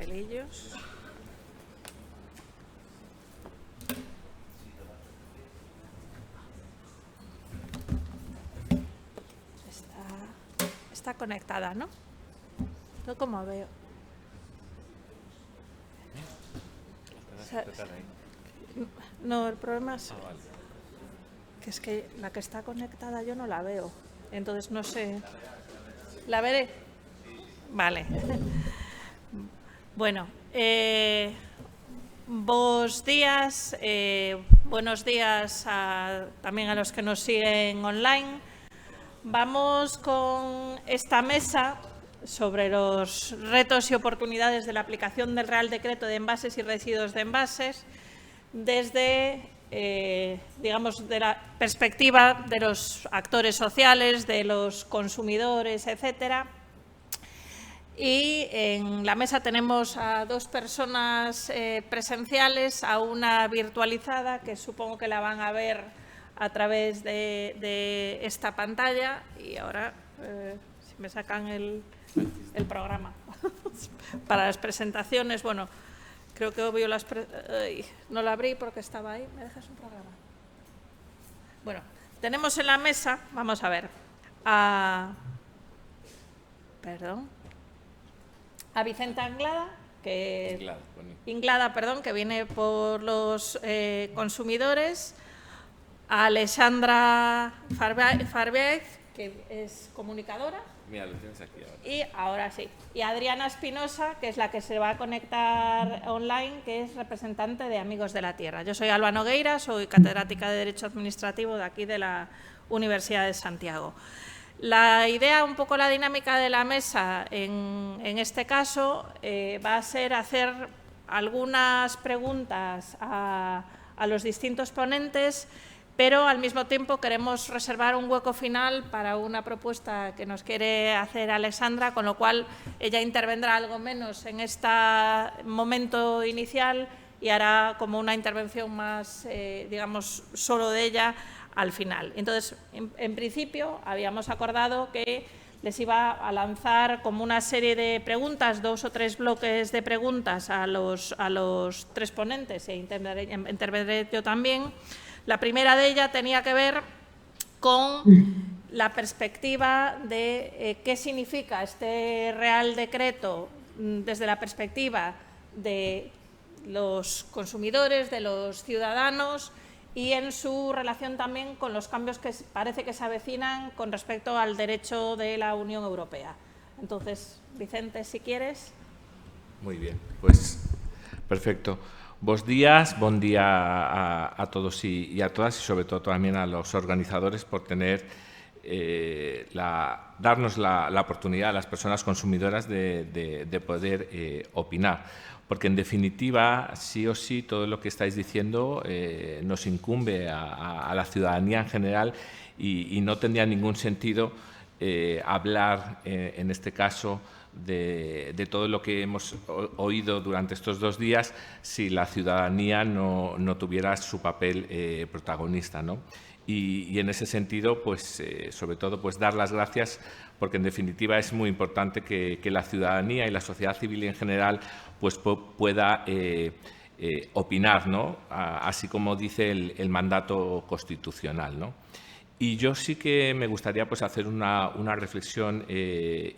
papelillos. Está conectada, ¿no? ¿No cómo veo? No, el problema es que es que la que está conectada yo no la veo. Entonces no sé. ¿La veré? Vale. Bueno, buenos días también a los que nos siguen online. Vamos con esta mesa sobre los retos y oportunidades de la aplicación del Real Decreto de Envases y Residuos de Envases desde, digamos, de la perspectiva de los actores sociales, de los consumidores, etcétera. Y en la mesa tenemos a dos personas presenciales, a una virtualizada, que supongo que la van a ver a través de esta pantalla. Y ahora, si me sacan el programa para las presentaciones, bueno, creo que obvio no la abrí porque estaba ahí. ¿Me dejas un programa? Bueno, tenemos en la mesa, vamos a ver, a Vicenta Inglada, que viene por los consumidores, a Alexandra Farbiez, que es comunicadora. Mira, lo tienes aquí ahora. Y ahora sí. Y Adriana Espinosa, que es la que se va a conectar online, que es representante de Amigos de la Tierra. Yo soy Alba Nogueira, soy catedrática de Derecho Administrativo de aquí de la Universidad de Santiago. La idea, un poco la dinámica de la mesa en este caso, va a ser hacer algunas preguntas a los distintos ponentes, pero al mismo tiempo queremos reservar un hueco final para una propuesta que nos quiere hacer Alexandra, con lo cual ella intervendrá algo menos en este momento inicial y hará como una intervención más, digamos, solo de ella al final. Entonces, en principio, habíamos acordado que les iba a lanzar como una serie de preguntas, 2 o 3 bloques de preguntas a los 3 ponentes, e intervendré yo también. La primera de ellas tenía que ver con la perspectiva de qué significa este Real Decreto desde la perspectiva de los consumidores, de los ciudadanos, y en su relación también con los cambios que parece que se avecinan con respecto al derecho de la Unión Europea. Entonces, Vicente, si quieres. Muy bien, pues perfecto. Bos días, bon día a todos y a todas, y sobre todo también a los organizadores por tener darnos la oportunidad a las personas consumidoras de poder opinar. Porque, en definitiva, sí o sí, todo lo que estáis diciendo nos incumbe a la ciudadanía en general y no tendría ningún sentido hablar, en este caso, de todo lo que hemos oído durante estos 2 días si la ciudadanía no tuviera su papel protagonista, ¿no? Y en ese sentido, pues, sobre todo, pues, dar las gracias, porque en definitiva es muy importante que la ciudadanía y la sociedad civil en general pues, pueda opinar, ¿no? Así como dice el mandato constitucional, ¿no? Y yo sí que me gustaría pues, hacer una reflexión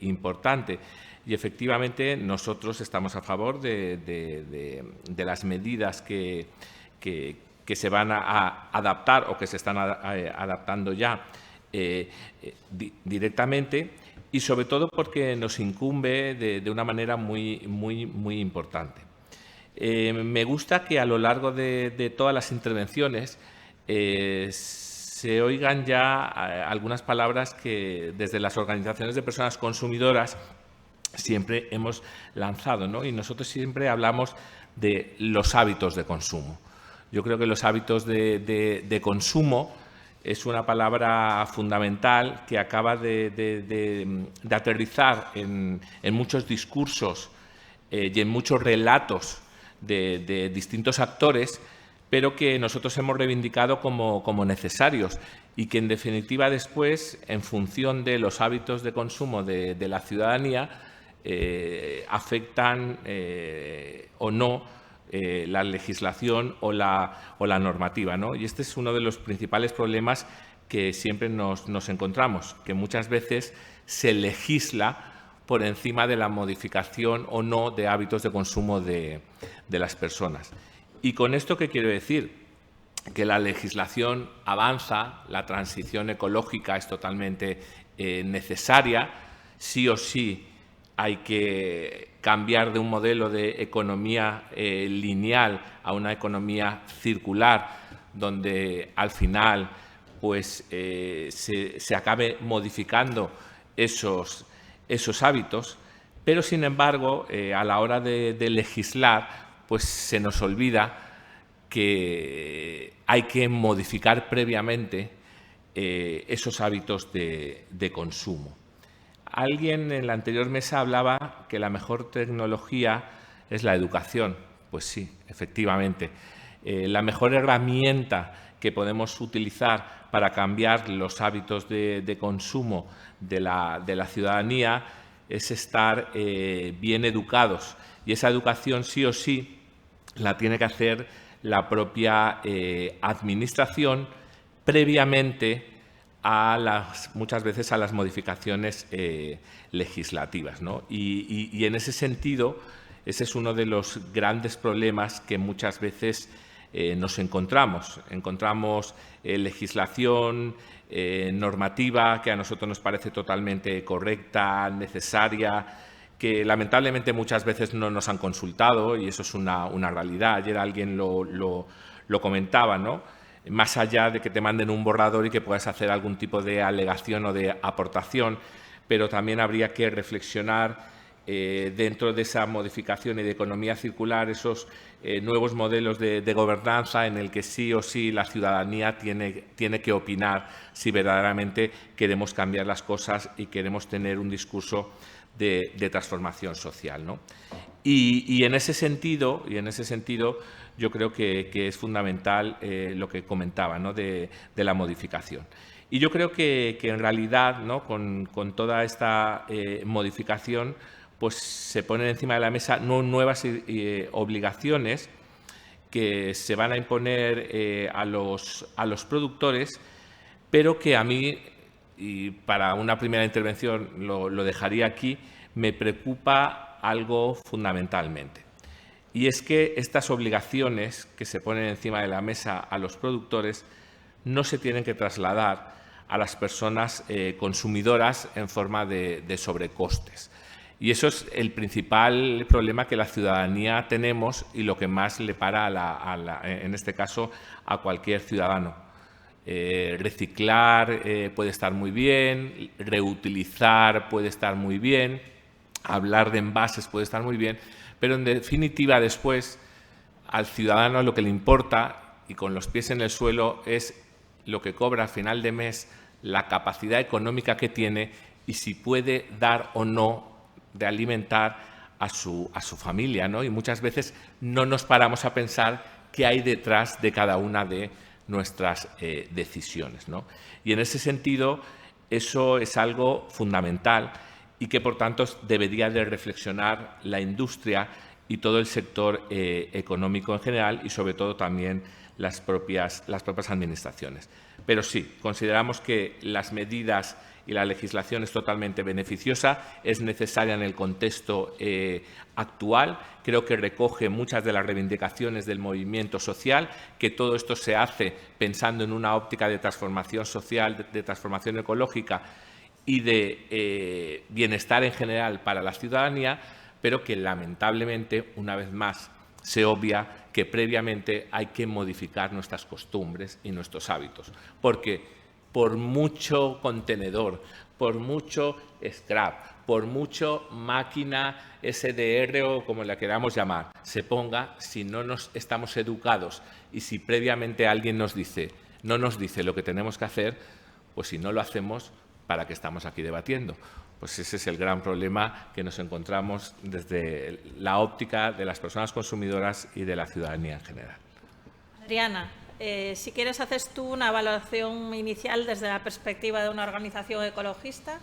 importante. Y efectivamente nosotros estamos a favor de las medidas que se van a adaptar o que se están adaptando ya directamente, y sobre todo porque nos incumbe de una manera muy importante. Me gusta que a lo largo de todas las intervenciones se oigan ya algunas palabras que desde las organizaciones de personas consumidoras siempre hemos lanzado, ¿no? Y nosotros siempre hablamos de los hábitos de consumo. Yo creo que los hábitos de consumo es una palabra fundamental que acaba de aterrizar en muchos discursos y en muchos relatos de distintos actores, pero que nosotros hemos reivindicado como necesarios y que, en definitiva, después, en función de los hábitos de consumo de la ciudadanía, afectan o no la legislación o la normativa, ¿no? Y este es uno de los principales problemas que siempre nos encontramos, que muchas veces se legisla por encima de la modificación o no de hábitos de consumo de las personas. ¿Y con esto qué quiero decir? Que la legislación avanza, la transición ecológica es totalmente necesaria, sí o sí hay que cambiar de un modelo de economía lineal a una economía circular, donde al final pues, se acabe modificando esos hábitos, pero sin embargo a la hora de legislar pues se nos olvida que hay que modificar previamente esos hábitos de consumo. Alguien en la anterior mesa hablaba que la mejor tecnología es la educación. Pues sí, efectivamente. La mejor herramienta que podemos utilizar para cambiar los hábitos de consumo de la ciudadanía es estar bien educados. Y esa educación sí o sí la tiene que hacer la propia administración previamente muchas veces a las modificaciones legislativas, ¿no? Y en ese sentido, ese es uno de los grandes problemas que muchas veces nos encontramos. Encontramos legislación, normativa que a nosotros nos parece totalmente correcta, necesaria, que lamentablemente muchas veces no nos han consultado, y eso es una realidad. Ayer alguien lo comentaba, ¿no? Más allá de que te manden un borrador y que puedas hacer algún tipo de alegación o de aportación, pero también habría que reflexionar dentro de esa modificación y de economía circular, esos nuevos modelos de gobernanza en el que sí o sí la ciudadanía tiene que opinar si verdaderamente queremos cambiar las cosas y queremos tener un discurso de transformación social, ¿no? Y en ese sentido, yo creo que es fundamental lo que comentaba, ¿no? de la modificación. Y yo creo que en realidad, ¿no? con toda esta modificación, pues se ponen encima de la mesa nuevas obligaciones que se van a imponer a los productores, pero que a mí, y para una primera intervención lo dejaría aquí, me preocupa algo fundamentalmente. Y es que estas obligaciones que se ponen encima de la mesa a los productores no se tienen que trasladar a las personas consumidoras en forma de sobrecostes. Y eso es el principal problema que la ciudadanía tenemos y lo que más le para, en este caso, a cualquier ciudadano. Reciclar puede estar muy bien, reutilizar puede estar muy bien, hablar de envases puede estar muy bien, pero en definitiva después al ciudadano lo que le importa, y con los pies en el suelo, es lo que cobra a final de mes, la capacidad económica que tiene y si puede dar o no de alimentar a su familia, ¿no? Y muchas veces no nos paramos a pensar qué hay detrás de cada una de nuestras decisiones, ¿no? Y en ese sentido, eso es algo fundamental y que, por tanto, debería de reflexionar la industria y todo el sector económico en general y, sobre todo, también las propias administraciones. Pero sí, consideramos que las medidas y la legislación es totalmente beneficiosa, es necesaria en el contexto actual, creo que recoge muchas de las reivindicaciones del movimiento social, que todo esto se hace pensando en una óptica de transformación social, de transformación ecológica y de bienestar en general para la ciudadanía, pero que lamentablemente, una vez más, se obvia que previamente hay que modificar nuestras costumbres y nuestros hábitos, porque por mucho contenedor, por mucho scrap, por mucho máquina SDR o como la queramos llamar, se ponga, si no estamos educados y si previamente alguien no nos dice lo que tenemos que hacer, pues si no lo hacemos, ¿para qué estamos aquí debatiendo? Pues ese es el gran problema que nos encontramos desde la óptica de las personas consumidoras y de la ciudadanía en general. Adriana, si quieres, haces tú una valoración inicial desde la perspectiva de una organización ecologista.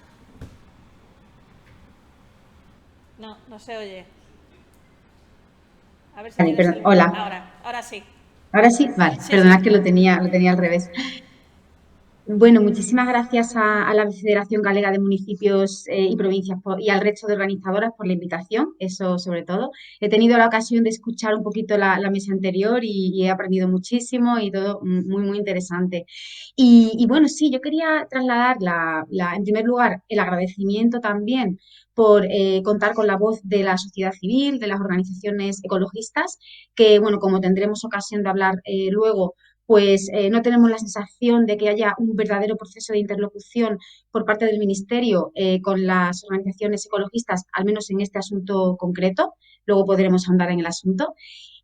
No, no se oye. A ver si Vale, tienes perdón. el... Hola. Ahora sí. Ahora sí, vale. Sí, sí, Perdona sí. que lo tenía al revés. Bueno, muchísimas gracias a la Federación Galega de Municipios y Provincias y al resto de organizadoras por la invitación, eso sobre todo. He tenido la ocasión de escuchar un poquito la mesa anterior y he aprendido muchísimo y todo muy, muy interesante. Y bueno, sí, yo quería trasladar en primer lugar, el agradecimiento también por contar con la voz de la sociedad civil, de las organizaciones ecologistas, que, bueno, como tendremos ocasión de hablar luego, pues no tenemos la sensación de que haya un verdadero proceso de interlocución por parte del Ministerio con las organizaciones ecologistas, al menos en este asunto concreto. Luego podremos ahondar en el asunto.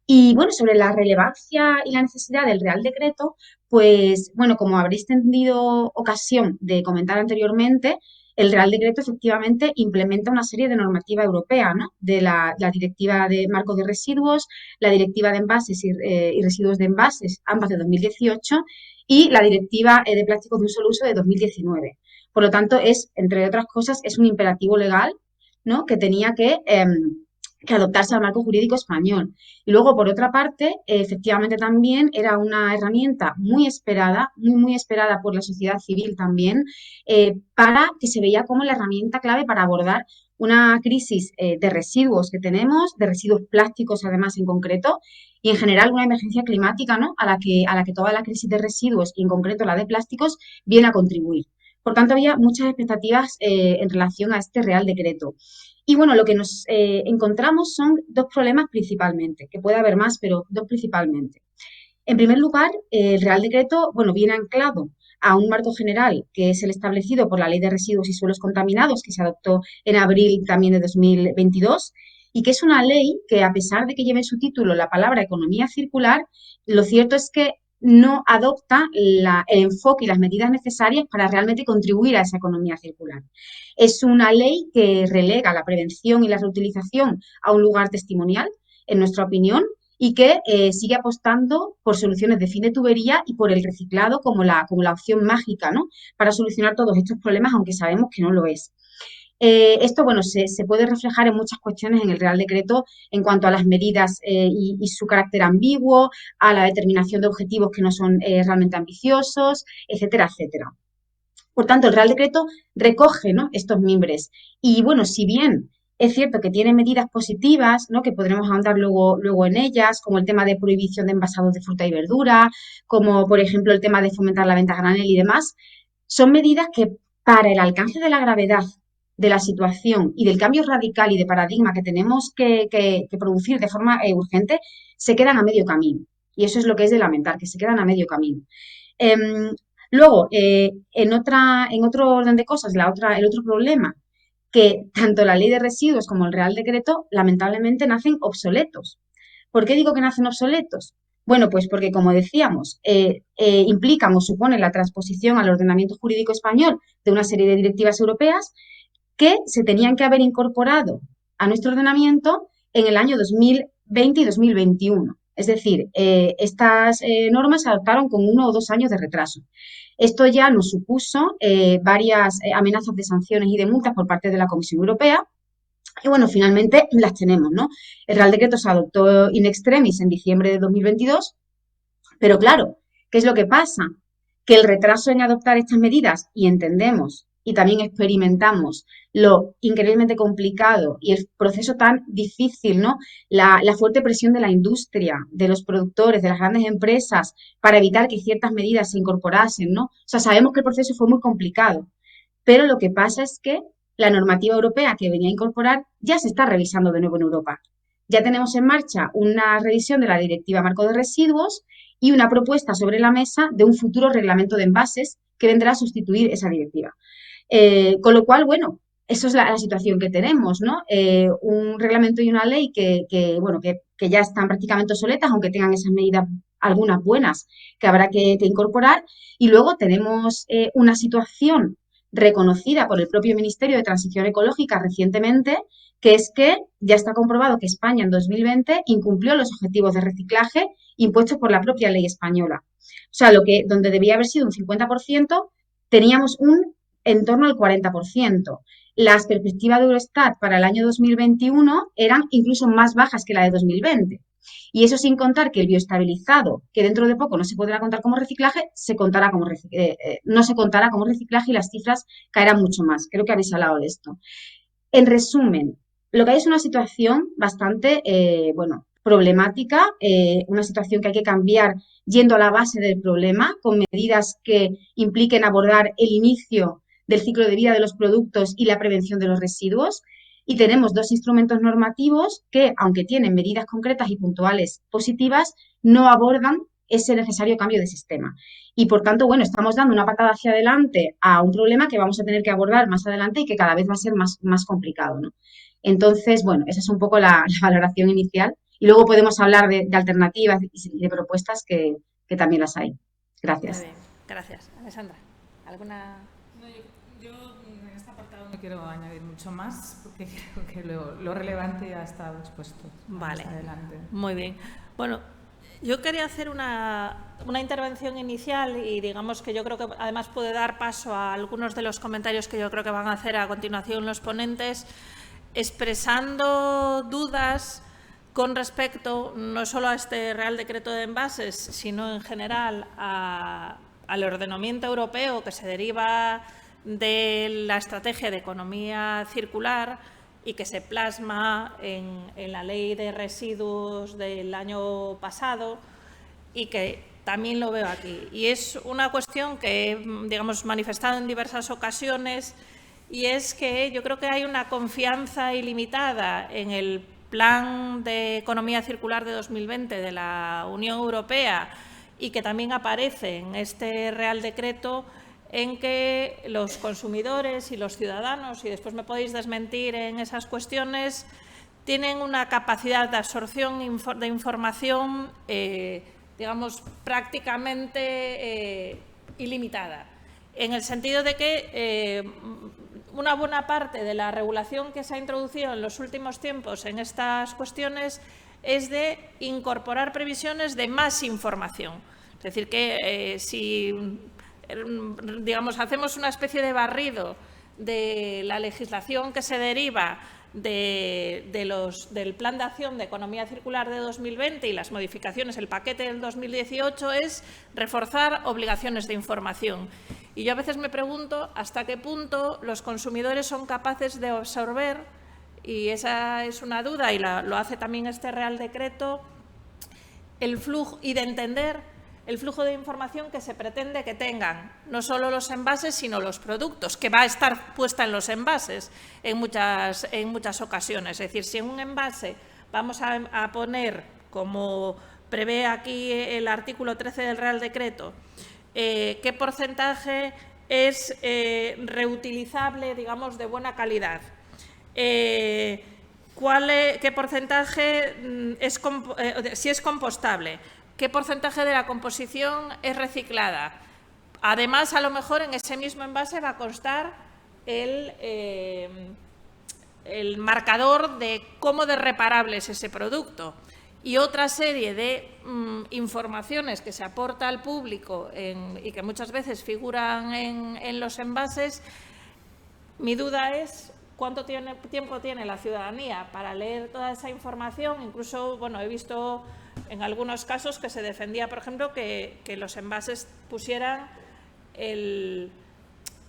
Y bueno, sobre la relevancia y la necesidad del Real Decreto, pues bueno, como habréis tenido ocasión de comentar anteriormente, el Real Decreto efectivamente implementa una serie de normativa europea, ¿no? De la Directiva de Marco de Residuos, la Directiva de Envases y Residuos de Envases, ambas de 2018, y la Directiva de Plásticos de un solo uso de 2019. Por lo tanto, entre otras cosas, es un imperativo legal, ¿no? Que tenía que adoptarse al marco jurídico español. Y luego, por otra parte, efectivamente también era una herramienta muy esperada, muy, muy esperada por la sociedad civil también, para que se veía como la herramienta clave para abordar una crisis de residuos que tenemos, de residuos plásticos además en concreto, y en general una emergencia climática, ¿no? a la que toda la crisis de residuos y en concreto la de plásticos viene a contribuir. Por tanto, había muchas expectativas en relación a este Real Decreto. Y bueno, lo que nos encontramos son dos problemas principalmente, que puede haber más, pero dos principalmente. En primer lugar, el Real Decreto, bueno, viene anclado a un marco general que es el establecido por la Ley de Residuos y Suelos Contaminados, que se adoptó en abril también de 2022, y que es una ley que, a pesar de que lleve en su título la palabra economía circular, lo cierto es que no adopta el enfoque y las medidas necesarias para realmente contribuir a esa economía circular. Es una ley que relega la prevención y la reutilización a un lugar testimonial, en nuestra opinión, y que sigue apostando por soluciones de fin de tubería y por el reciclado como la opción mágica, ¿no? Para solucionar todos estos problemas, aunque sabemos que no lo es. Esto, bueno, se puede reflejar en muchas cuestiones en el Real Decreto en cuanto a las medidas y su carácter ambiguo, a la determinación de objetivos que no son realmente ambiciosos, etcétera, etcétera. Por tanto, el Real Decreto recoge, ¿no? estos mimbres. Y bueno, si bien es cierto que tiene medidas positivas, ¿no? que podremos ahondar luego en ellas, como el tema de prohibición de envasados de fruta y verdura, como por ejemplo el tema de fomentar la venta a granel y demás, son medidas que para el alcance de la gravedad de la situación y del cambio radical y de paradigma que tenemos que producir de forma urgente, se quedan a medio camino. Y eso es lo que es de lamentar, que se quedan a medio camino. Luego, en otro orden de cosas, el otro problema, que tanto la ley de residuos como el Real Decreto lamentablemente nacen obsoletos. ¿Por qué digo que nacen obsoletos? Bueno, pues porque, como decíamos, implican o suponen la transposición al ordenamiento jurídico español de una serie de directivas europeas que se tenían que haber incorporado a nuestro ordenamiento en el año 2020 y 2021. Es decir, estas normas se adoptaron con 1 o 2 años de retraso. Esto ya nos supuso varias amenazas de sanciones y de multas por parte de la Comisión Europea. Y bueno, finalmente las tenemos, ¿no? El Real Decreto se adoptó in extremis en diciembre de 2022, pero claro, ¿qué es lo que pasa? Que el retraso en adoptar estas medidas, y entendemos y también experimentamos lo increíblemente complicado y el proceso tan difícil, ¿no? La fuerte presión de la industria, de los productores, de las grandes empresas, para evitar que ciertas medidas se incorporasen, ¿no? O sea, sabemos que el proceso fue muy complicado, pero lo que pasa es que la normativa europea que venía a incorporar ya se está revisando de nuevo en Europa. Ya tenemos en marcha una revisión de la Directiva Marco de Residuos y una propuesta sobre la mesa de un futuro reglamento de envases que vendrá a sustituir esa directiva. Con lo cual, bueno, eso es la situación que tenemos, ¿no? Un reglamento y una ley que ya están prácticamente obsoletas, aunque tengan esas medidas algunas buenas que habrá que incorporar. Y luego tenemos una situación reconocida por el propio Ministerio de Transición Ecológica recientemente, que es que ya está comprobado que España en 2020 incumplió los objetivos de reciclaje impuestos por la propia ley española. O sea, donde debía haber sido un 50%, teníamos en torno al 40%. las perspectivas de Eurostat para el año 2021 eran incluso más bajas que la de 2020. Y eso sin contar que el bioestabilizado, que dentro de poco no se podrá contar como reciclaje, no se contará como reciclaje y las cifras caerán mucho más. Creo que habéis hablado de esto. En resumen, lo que hay es una situación bastante, problemática, una situación que hay que cambiar yendo a la base del problema, con medidas que impliquen abordar el inicio del ciclo de vida de los productos y la prevención de los residuos. Y tenemos dos instrumentos normativos que, aunque tienen medidas concretas y puntuales positivas, no abordan ese necesario cambio de sistema. Y, por tanto, bueno, estamos dando una patada hacia adelante a un problema que vamos a tener que abordar más adelante y que cada vez va a ser más complicado, ¿no? Entonces, bueno, esa es un poco la valoración inicial. Y luego podemos hablar de alternativas y de propuestas que también las hay. Gracias. Muy bien, gracias. Alessandra, ¿alguna...? No, yo en este apartado no quiero añadir mucho más porque creo que lo relevante ya ha estado expuesto. Vale, más adelante. Muy bien. Bueno, yo quería hacer una intervención inicial y digamos que yo creo que además puede dar paso a algunos de los comentarios que yo creo que van a hacer a continuación los ponentes, expresando dudas con respecto no solo a este Real Decreto de Envases, sino en general al ordenamiento europeo que se deriva de la estrategia de economía circular y que se plasma en la Ley de Residuos del año pasado y que también lo veo aquí. Y es una cuestión que he, digamos, manifestado en diversas ocasiones, y es que yo creo que hay una confianza ilimitada en el Plan de Economía Circular de 2020 de la Unión Europea y que también aparece en este Real Decreto, en que los consumidores y los ciudadanos, y después me podéis desmentir en esas cuestiones, tienen una capacidad de absorción de información, digamos, prácticamente ilimitada, en el sentido de que una buena parte de la regulación que se ha introducido en los últimos tiempos en estas cuestiones es de incorporar previsiones de más información. Es decir, que si digamos, hacemos una especie de barrido de la legislación que se deriva del Plan de Acción de Economía Circular de 2020 y las modificaciones, el paquete del 2018, es reforzar obligaciones de información. Y yo a veces me pregunto hasta qué punto los consumidores son capaces de absorber, y esa es una duda y lo hace también este Real Decreto, el flujo y de entender el flujo de información que se pretende que tengan no solo los envases, sino los productos, que va a estar puesta en los envases en muchas ocasiones. Es decir, si en un envase vamos a poner, como prevé aquí el artículo 13 del Real Decreto, qué porcentaje es reutilizable, digamos, de buena calidad, qué porcentaje si es compostable, qué porcentaje de la composición es reciclada. Además, a lo mejor en ese mismo envase va a constar el marcador de cómo de reparable es ese producto y otra serie de informaciones que se aporta al público y que muchas veces figuran en los envases. Mi duda es cuánto tiempo tiene la ciudadanía para leer toda esa información. Incluso, bueno, he visto en algunos casos que se defendía, por ejemplo, que los envases pusieran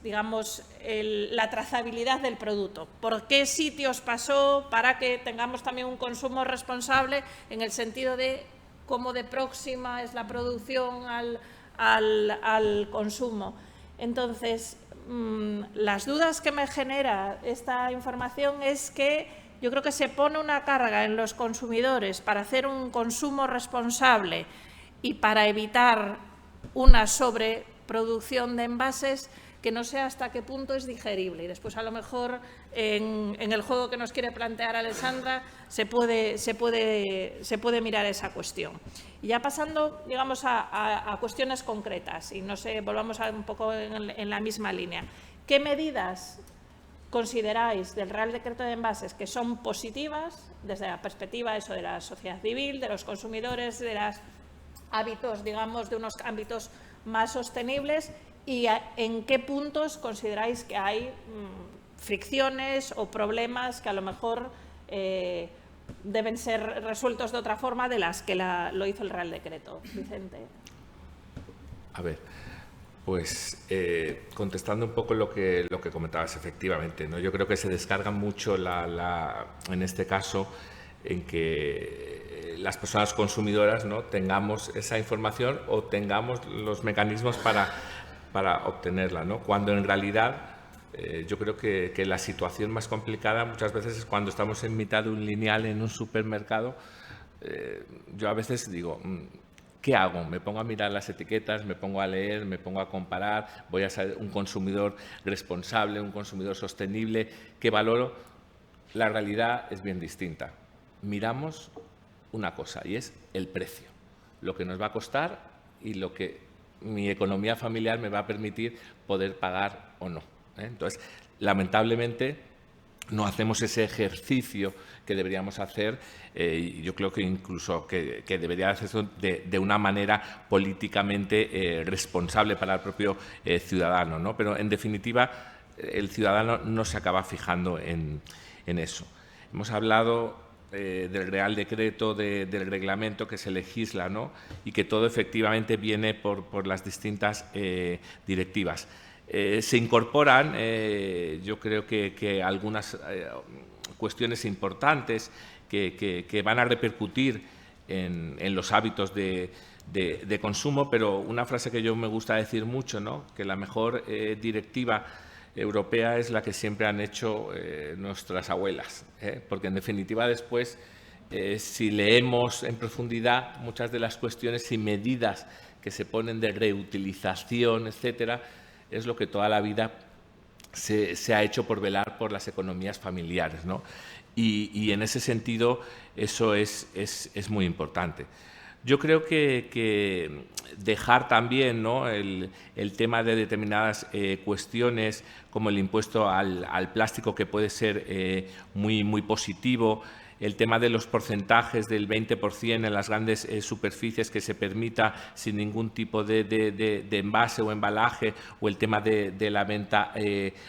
la trazabilidad del producto. ¿Por qué sitios pasó? Para que tengamos también un consumo responsable en el sentido de cómo de próxima es la producción al consumo. Entonces, las dudas que me genera esta información es que yo creo que se pone una carga en los consumidores para hacer un consumo responsable y para evitar una sobreproducción de envases que no sé hasta qué punto es digerible. Y después, a lo mejor, en el juego que nos quiere plantear Alessandra, se puede mirar esa cuestión. Y ya pasando, digamos, a cuestiones concretas, y no sé, volvamos un poco en la misma línea. ¿Qué medidas consideráis del Real Decreto de Envases que son positivas desde la perspectiva de la sociedad civil, de los consumidores, de los hábitos, digamos, de unos ámbitos más sostenibles, y en qué puntos consideráis que hay fricciones o problemas que a lo mejor deben ser resueltos de otra forma de las que lo hizo el Real Decreto. Vicente. A ver, pues contestando un poco lo que comentabas, efectivamente, ¿no? Yo creo que se descarga mucho en este caso en que las personas consumidoras, ¿no?, tengamos esa información o tengamos los mecanismos para obtenerla, ¿no? Cuando en realidad yo creo que la situación más complicada muchas veces es cuando estamos en mitad de un lineal en un supermercado. Yo a veces digo, ¿qué hago? Me pongo a mirar las etiquetas, me pongo a leer, me pongo a comparar, voy a ser un consumidor responsable, un consumidor sostenible, ¿qué valoro? La realidad es bien distinta. Miramos una cosa y es el precio, lo que nos va a costar y lo que mi economía familiar me va a permitir poder pagar o no. Entonces, lamentablemente, no hacemos ese ejercicio que deberíamos hacer. Yo creo que incluso que debería hacerse de una manera políticamente responsable para el propio ciudadano, ¿no? Pero, en definitiva, el ciudadano no se acaba fijando en eso. Hemos hablado del Real Decreto, del reglamento que se legisla, ¿no?, y que todo efectivamente viene por las distintas directivas. Se incorporan, yo creo que algunas cuestiones importantes que van a repercutir en los hábitos de consumo, pero una frase que yo me gusta decir mucho, ¿no?, que la mejor directiva europea es la que siempre han hecho nuestras abuelas, porque en definitiva después, si leemos en profundidad muchas de las cuestiones y medidas que se ponen de reutilización, etcétera, es lo que toda la vida se ha hecho por velar por las economías familiares, ¿no? Y en ese sentido eso es muy importante. Yo creo que dejar también, ¿no?, el tema de determinadas cuestiones como el impuesto al plástico, que puede ser muy positivo, el tema de los porcentajes del 20% en las grandes superficies que se permita sin ningún tipo de envase o embalaje, o el tema de la venta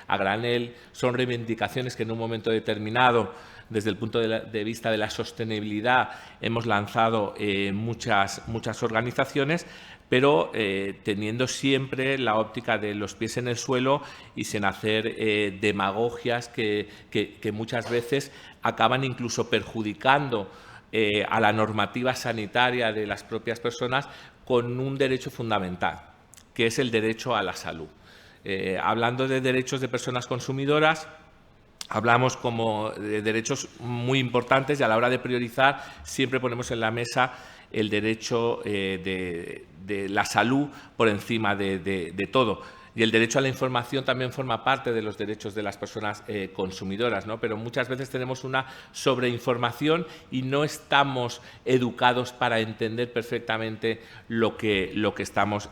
a granel, son reivindicaciones que en un momento determinado, desde el punto de vista de la sostenibilidad, hemos lanzado muchas organizaciones, pero teniendo siempre la óptica de los pies en el suelo y sin hacer demagogias que muchas veces acaban incluso perjudicando a la normativa sanitaria de las propias personas con un derecho fundamental, que es el derecho a la salud. Hablando de derechos de personas consumidoras, hablamos como de derechos muy importantes, y a la hora de priorizar siempre ponemos en la mesa el derecho de la salud por encima de todo. Y el derecho a la información también forma parte de los derechos de las personas consumidoras, ¿no? Pero muchas veces tenemos una sobreinformación y no estamos educados para entender perfectamente lo que estamos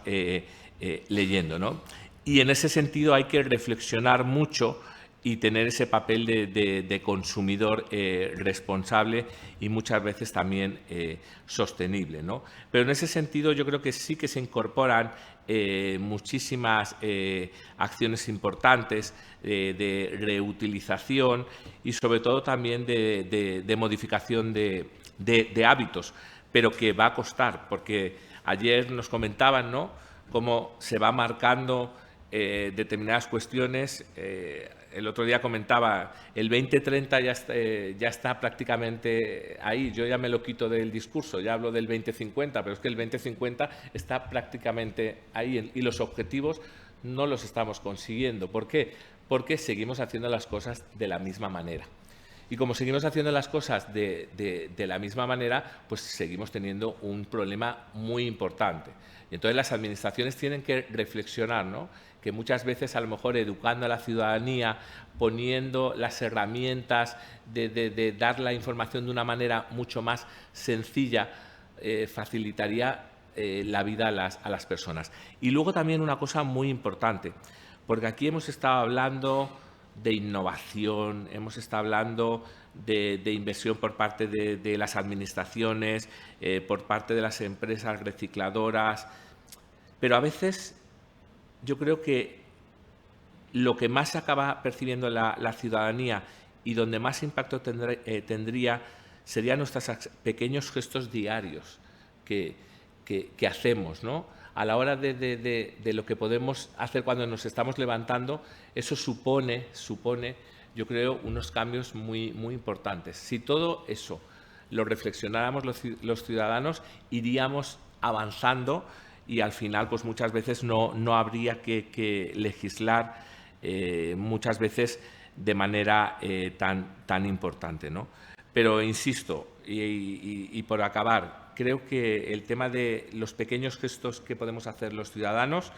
leyendo, ¿no? Y en ese sentido hay que reflexionar mucho y tener ese papel de consumidor responsable y muchas veces también sostenible, ¿no? Pero en ese sentido yo creo que sí que se incorporan muchísimas acciones importantes de reutilización y sobre todo también de modificación de hábitos, pero que va a costar, porque ayer nos comentaban, ¿no?, cómo se va marcando determinadas cuestiones. El otro día comentaba, el 2030 ya está prácticamente ahí. Yo ya me lo quito del discurso, ya hablo del 2050, pero es que el 2050 está prácticamente ahí y los objetivos no los estamos consiguiendo. ¿Por qué? Porque seguimos haciendo las cosas de la misma manera. Y como seguimos haciendo las cosas de la misma manera, pues seguimos teniendo un problema muy importante. Y entonces las administraciones tienen que reflexionar, ¿no?, que muchas veces a lo mejor educando a la ciudadanía, poniendo las herramientas de dar la información de una manera mucho más sencilla, facilitaría la vida a las personas. Y luego también una cosa muy importante, porque aquí hemos estado hablando de innovación, hemos estado hablando de inversión por parte de las administraciones, por parte de las empresas recicladoras, pero a veces yo creo que lo que más acaba percibiendo la ciudadanía y donde más impacto tendría serían nuestros pequeños gestos diarios que hacemos, ¿no? A la hora de lo que podemos hacer cuando nos estamos levantando, eso supone, yo creo, unos cambios muy importantes. Si todo eso lo reflexionáramos los ciudadanos, iríamos avanzando y al final pues muchas veces no habría que legislar muchas veces de manera tan importante, ¿no? Pero insisto, y por acabar, creo que el tema de los pequeños gestos que podemos hacer los ciudadanos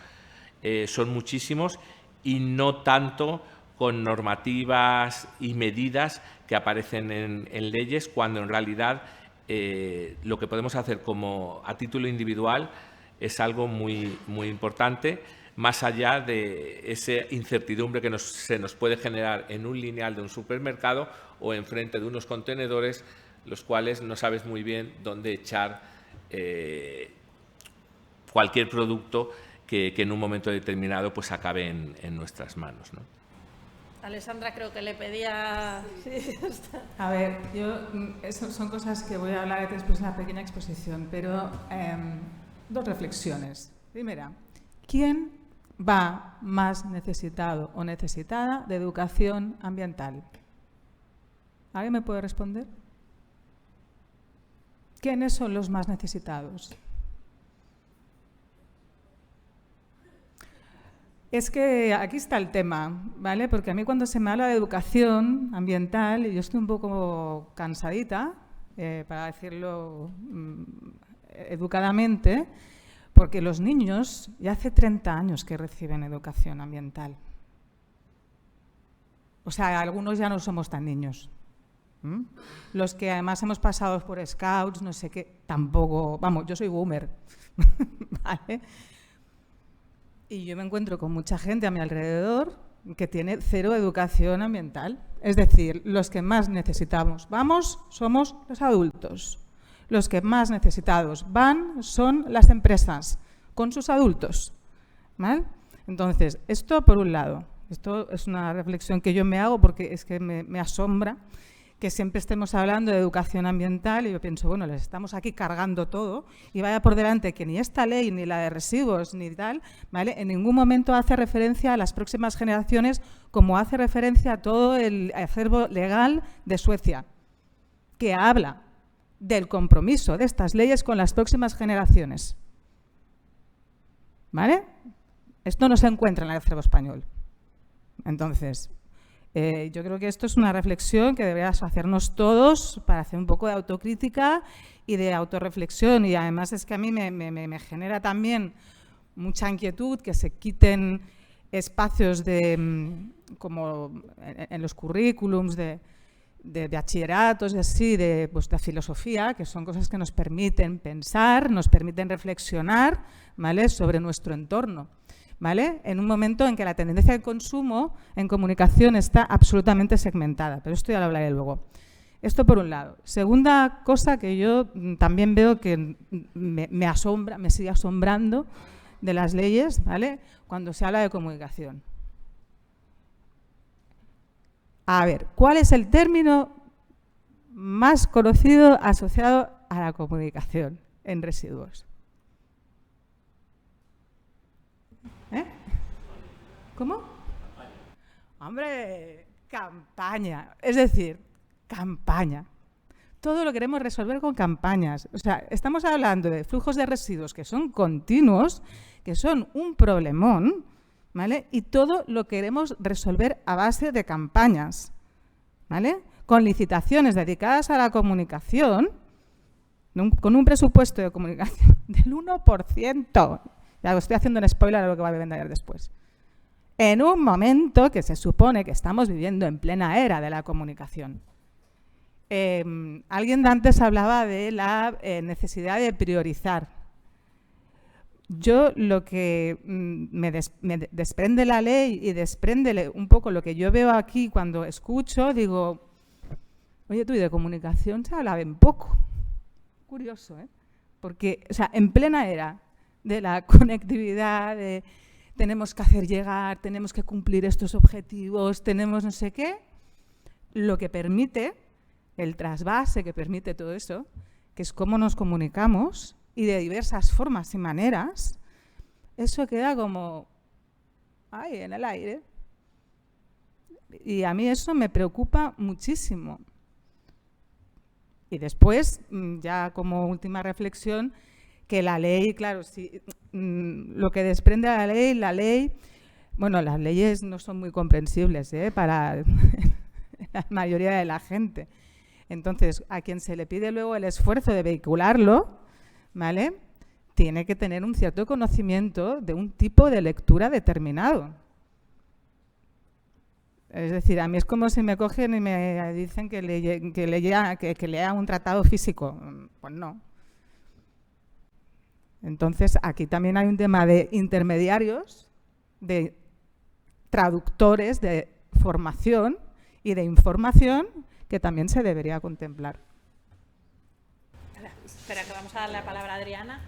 son muchísimos y no tanto con normativas y medidas que aparecen en leyes, cuando en realidad lo que podemos hacer a título individual es algo muy importante, más allá de esa incertidumbre que se nos puede generar en un lineal de un supermercado o enfrente de unos contenedores, los cuales no sabes muy bien dónde echar cualquier producto que en un momento determinado pues acabe en nuestras manos, ¿no? Alessandra creo que le pedía... Sí, a ver, son cosas que voy a hablar después en una pequeña exposición, pero dos reflexiones. Primera, ¿quién va más necesitado o necesitada de educación ambiental? ¿Alguien me puede responder? ¿Quiénes son los más necesitados? Es que aquí está el tema, ¿vale? Porque a mí cuando se me habla de educación ambiental, y yo estoy un poco cansadita, para decirlo educadamente, porque los niños ya hace 30 años que reciben educación ambiental. O sea, algunos ya no somos tan niños. Los que además hemos pasado por Scouts, no sé qué, tampoco, vamos, yo soy boomer, ¿vale? Y yo me encuentro con mucha gente a mi alrededor que tiene cero educación ambiental. Es decir, los que más necesitamos somos los adultos. Los que más necesitados son las empresas con sus adultos, ¿vale? Entonces, esto por un lado. Esto es una reflexión que yo me hago porque es que me asombra que siempre estemos hablando de educación ambiental y yo pienso, bueno, les estamos aquí cargando todo y vaya por delante que ni esta ley, ni la de residuos, ni tal, ¿vale? En ningún momento hace referencia a las próximas generaciones como hace referencia a todo el acervo legal de Suecia, que habla del compromiso de estas leyes con las próximas generaciones, ¿vale? Esto no se encuentra en el acervo español. Entonces, yo creo que esto es una reflexión que deberíamos hacernos todos para hacer un poco de autocrítica y de autorreflexión. Y además es que a mí me genera también mucha inquietud que se quiten espacios como en los currículums de bachilleratos y así, de filosofía, que son cosas que nos permiten pensar, nos permiten reflexionar, ¿vale?, sobre nuestro entorno, ¿vale? En un momento en que la tendencia de consumo en comunicación está absolutamente segmentada, pero esto ya lo hablaré luego. Esto por un lado. Segunda cosa que yo también veo que me asombra, me sigue asombrando de las leyes, ¿vale?, cuando se habla de comunicación. A ver, ¿cuál es el término más conocido asociado a la comunicación en residuos? ¿Cómo? Hombre, campaña. Es decir, campaña. Todo lo queremos resolver con campañas. O sea, estamos hablando de flujos de residuos que son continuos, que son un problemón, ¿vale? Y todo lo queremos resolver a base de campañas, ¿vale? Con licitaciones dedicadas a la comunicación, con un presupuesto de comunicación del 1%. Ya lo estoy haciendo un spoiler a lo que va a vender después. En un momento que se supone que estamos viviendo en plena era de la comunicación. Alguien de antes hablaba de la necesidad de priorizar. Yo lo que me desprende la ley y desprende un poco lo que yo veo aquí cuando escucho, digo, oye, tú, y de comunicación se habla bien poco. Curioso, ¿eh? Porque, o sea, en plena era de la conectividad, de tenemos que hacer llegar, tenemos que cumplir estos objetivos, tenemos no sé qué. Lo que permite, el trasvase que permite todo eso, que es cómo nos comunicamos y de diversas formas y maneras, eso queda como ahí en el aire. Y a mí eso me preocupa muchísimo. Y después, ya como última reflexión, que la ley, claro, si, lo que desprende a la ley, bueno, las leyes no son muy comprensibles para la mayoría de la gente. Entonces, a quien se le pide luego el esfuerzo de vehicularlo, ¿vale?, tiene que tener un cierto conocimiento de un tipo de lectura determinado. Es decir, a mí es como si me cogen y me dicen que lea un tratado físico. Pues no. Entonces, aquí también hay un tema de intermediarios, de traductores, de formación y de información que también se debería contemplar. Espera, que vamos a darle la palabra a Adriana.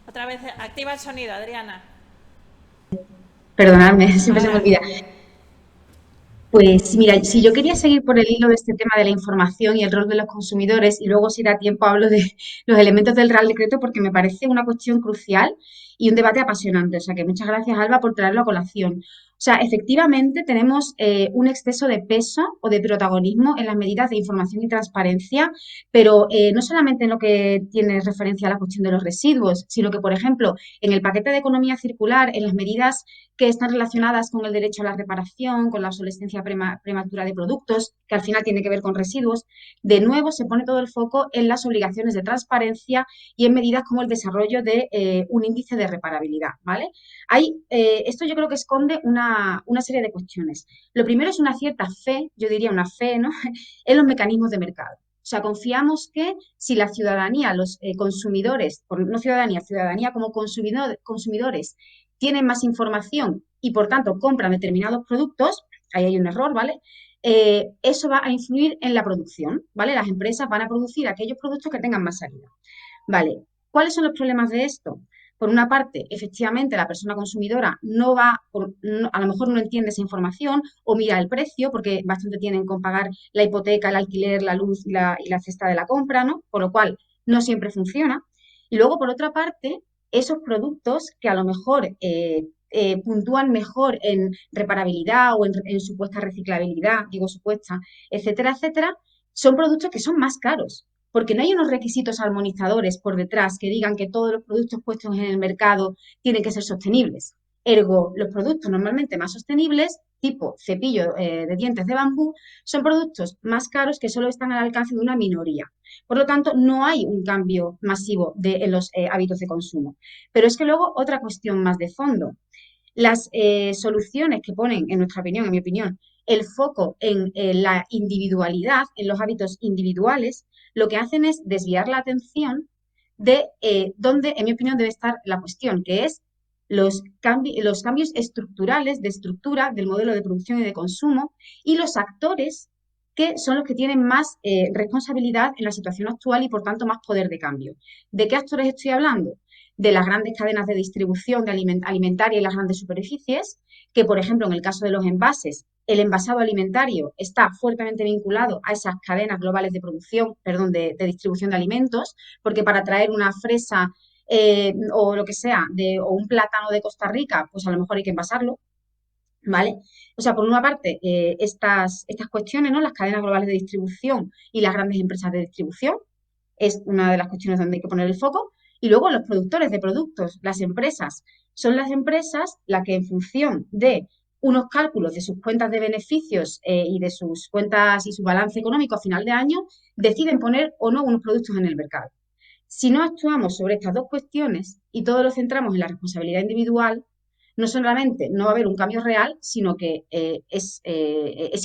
Otra vez, activa el sonido, Adriana. Perdonadme, siempre se me olvida. Pues mira, si yo quería seguir por el hilo de este tema de la información y el rol de los consumidores, y luego si da tiempo hablo de los elementos del Real Decreto, porque me parece una cuestión crucial y un debate apasionante. O sea que muchas gracias, Alba, por traerlo a colación. O sea, efectivamente tenemos un exceso de peso o de protagonismo en las medidas de información y transparencia, pero no solamente en lo que tiene referencia a la cuestión de los residuos, sino que, por ejemplo, en el paquete de economía circular, en las medidas que están relacionadas con el derecho a la reparación, con la obsolescencia prematura de productos, que al final tiene que ver con residuos, de nuevo se pone todo el foco en las obligaciones de transparencia y en medidas como el desarrollo de un índice de reparabilidad, ¿vale? Esto yo creo que esconde una serie de cuestiones. Lo primero es una cierta fe, yo diría una fe, ¿no?, en los mecanismos de mercado. O sea, confiamos que si la ciudadanía, los consumidores, no ciudadanía, ciudadanía como consumidores, tienen más información y, por tanto, compran determinados productos, ahí hay un error, ¿vale? Eso va a influir en la producción, ¿vale? Las empresas van a producir aquellos productos que tengan más salida, ¿vale? ¿Cuáles son los problemas de esto? Por una parte, efectivamente, la persona consumidora a lo mejor no entiende esa información o mira el precio, porque bastante tienen con pagar la hipoteca, el alquiler, la luz y la cesta de la compra, ¿no? Por lo cual, no siempre funciona. Y luego, por otra parte, esos productos que a lo mejor puntúan mejor en reparabilidad o en supuesta reciclabilidad, digo supuesta, etcétera, etcétera, son productos que son más caros, porque no hay unos requisitos armonizadores por detrás que digan que todos los productos puestos en el mercado tienen que ser sostenibles. Ergo, los productos normalmente más sostenibles, tipo cepillo de dientes de bambú, son productos más caros que solo están al alcance de una minoría. Por lo tanto, no hay un cambio masivo en los hábitos de consumo. Pero es que luego otra cuestión más de fondo. Las soluciones que ponen, en nuestra opinión, en mi opinión, el foco en la individualidad, en los hábitos individuales, lo que hacen es desviar la atención de dónde, en mi opinión, debe estar la cuestión, que es los cambios estructurales de estructura del modelo de producción y de consumo y los actores que son los que tienen más responsabilidad en la situación actual y, por tanto, más poder de cambio. ¿De qué actores estoy hablando? De las grandes cadenas de distribución alimentaria y las grandes superficies, que, por ejemplo, en el caso de los envases, el envasado alimentario está fuertemente vinculado a esas cadenas globales de producción, de distribución de alimentos, porque para traer una fresa o lo que sea, o un plátano de Costa Rica, pues a lo mejor hay que envasarlo, ¿vale? O sea, por una parte, estas cuestiones, ¿no?, las cadenas globales de distribución y las grandes empresas de distribución, es una de las cuestiones donde hay que poner el foco. Y luego los productores de productos, las empresas. Son las empresas las que, en función de unos cálculos de sus cuentas de beneficios y de sus cuentas y su balance económico a final de año, deciden poner o no unos productos en el mercado. Si no actuamos sobre estas dos cuestiones y todo lo centramos en la responsabilidad individual, no solamente no va a haber un cambio real, sino que es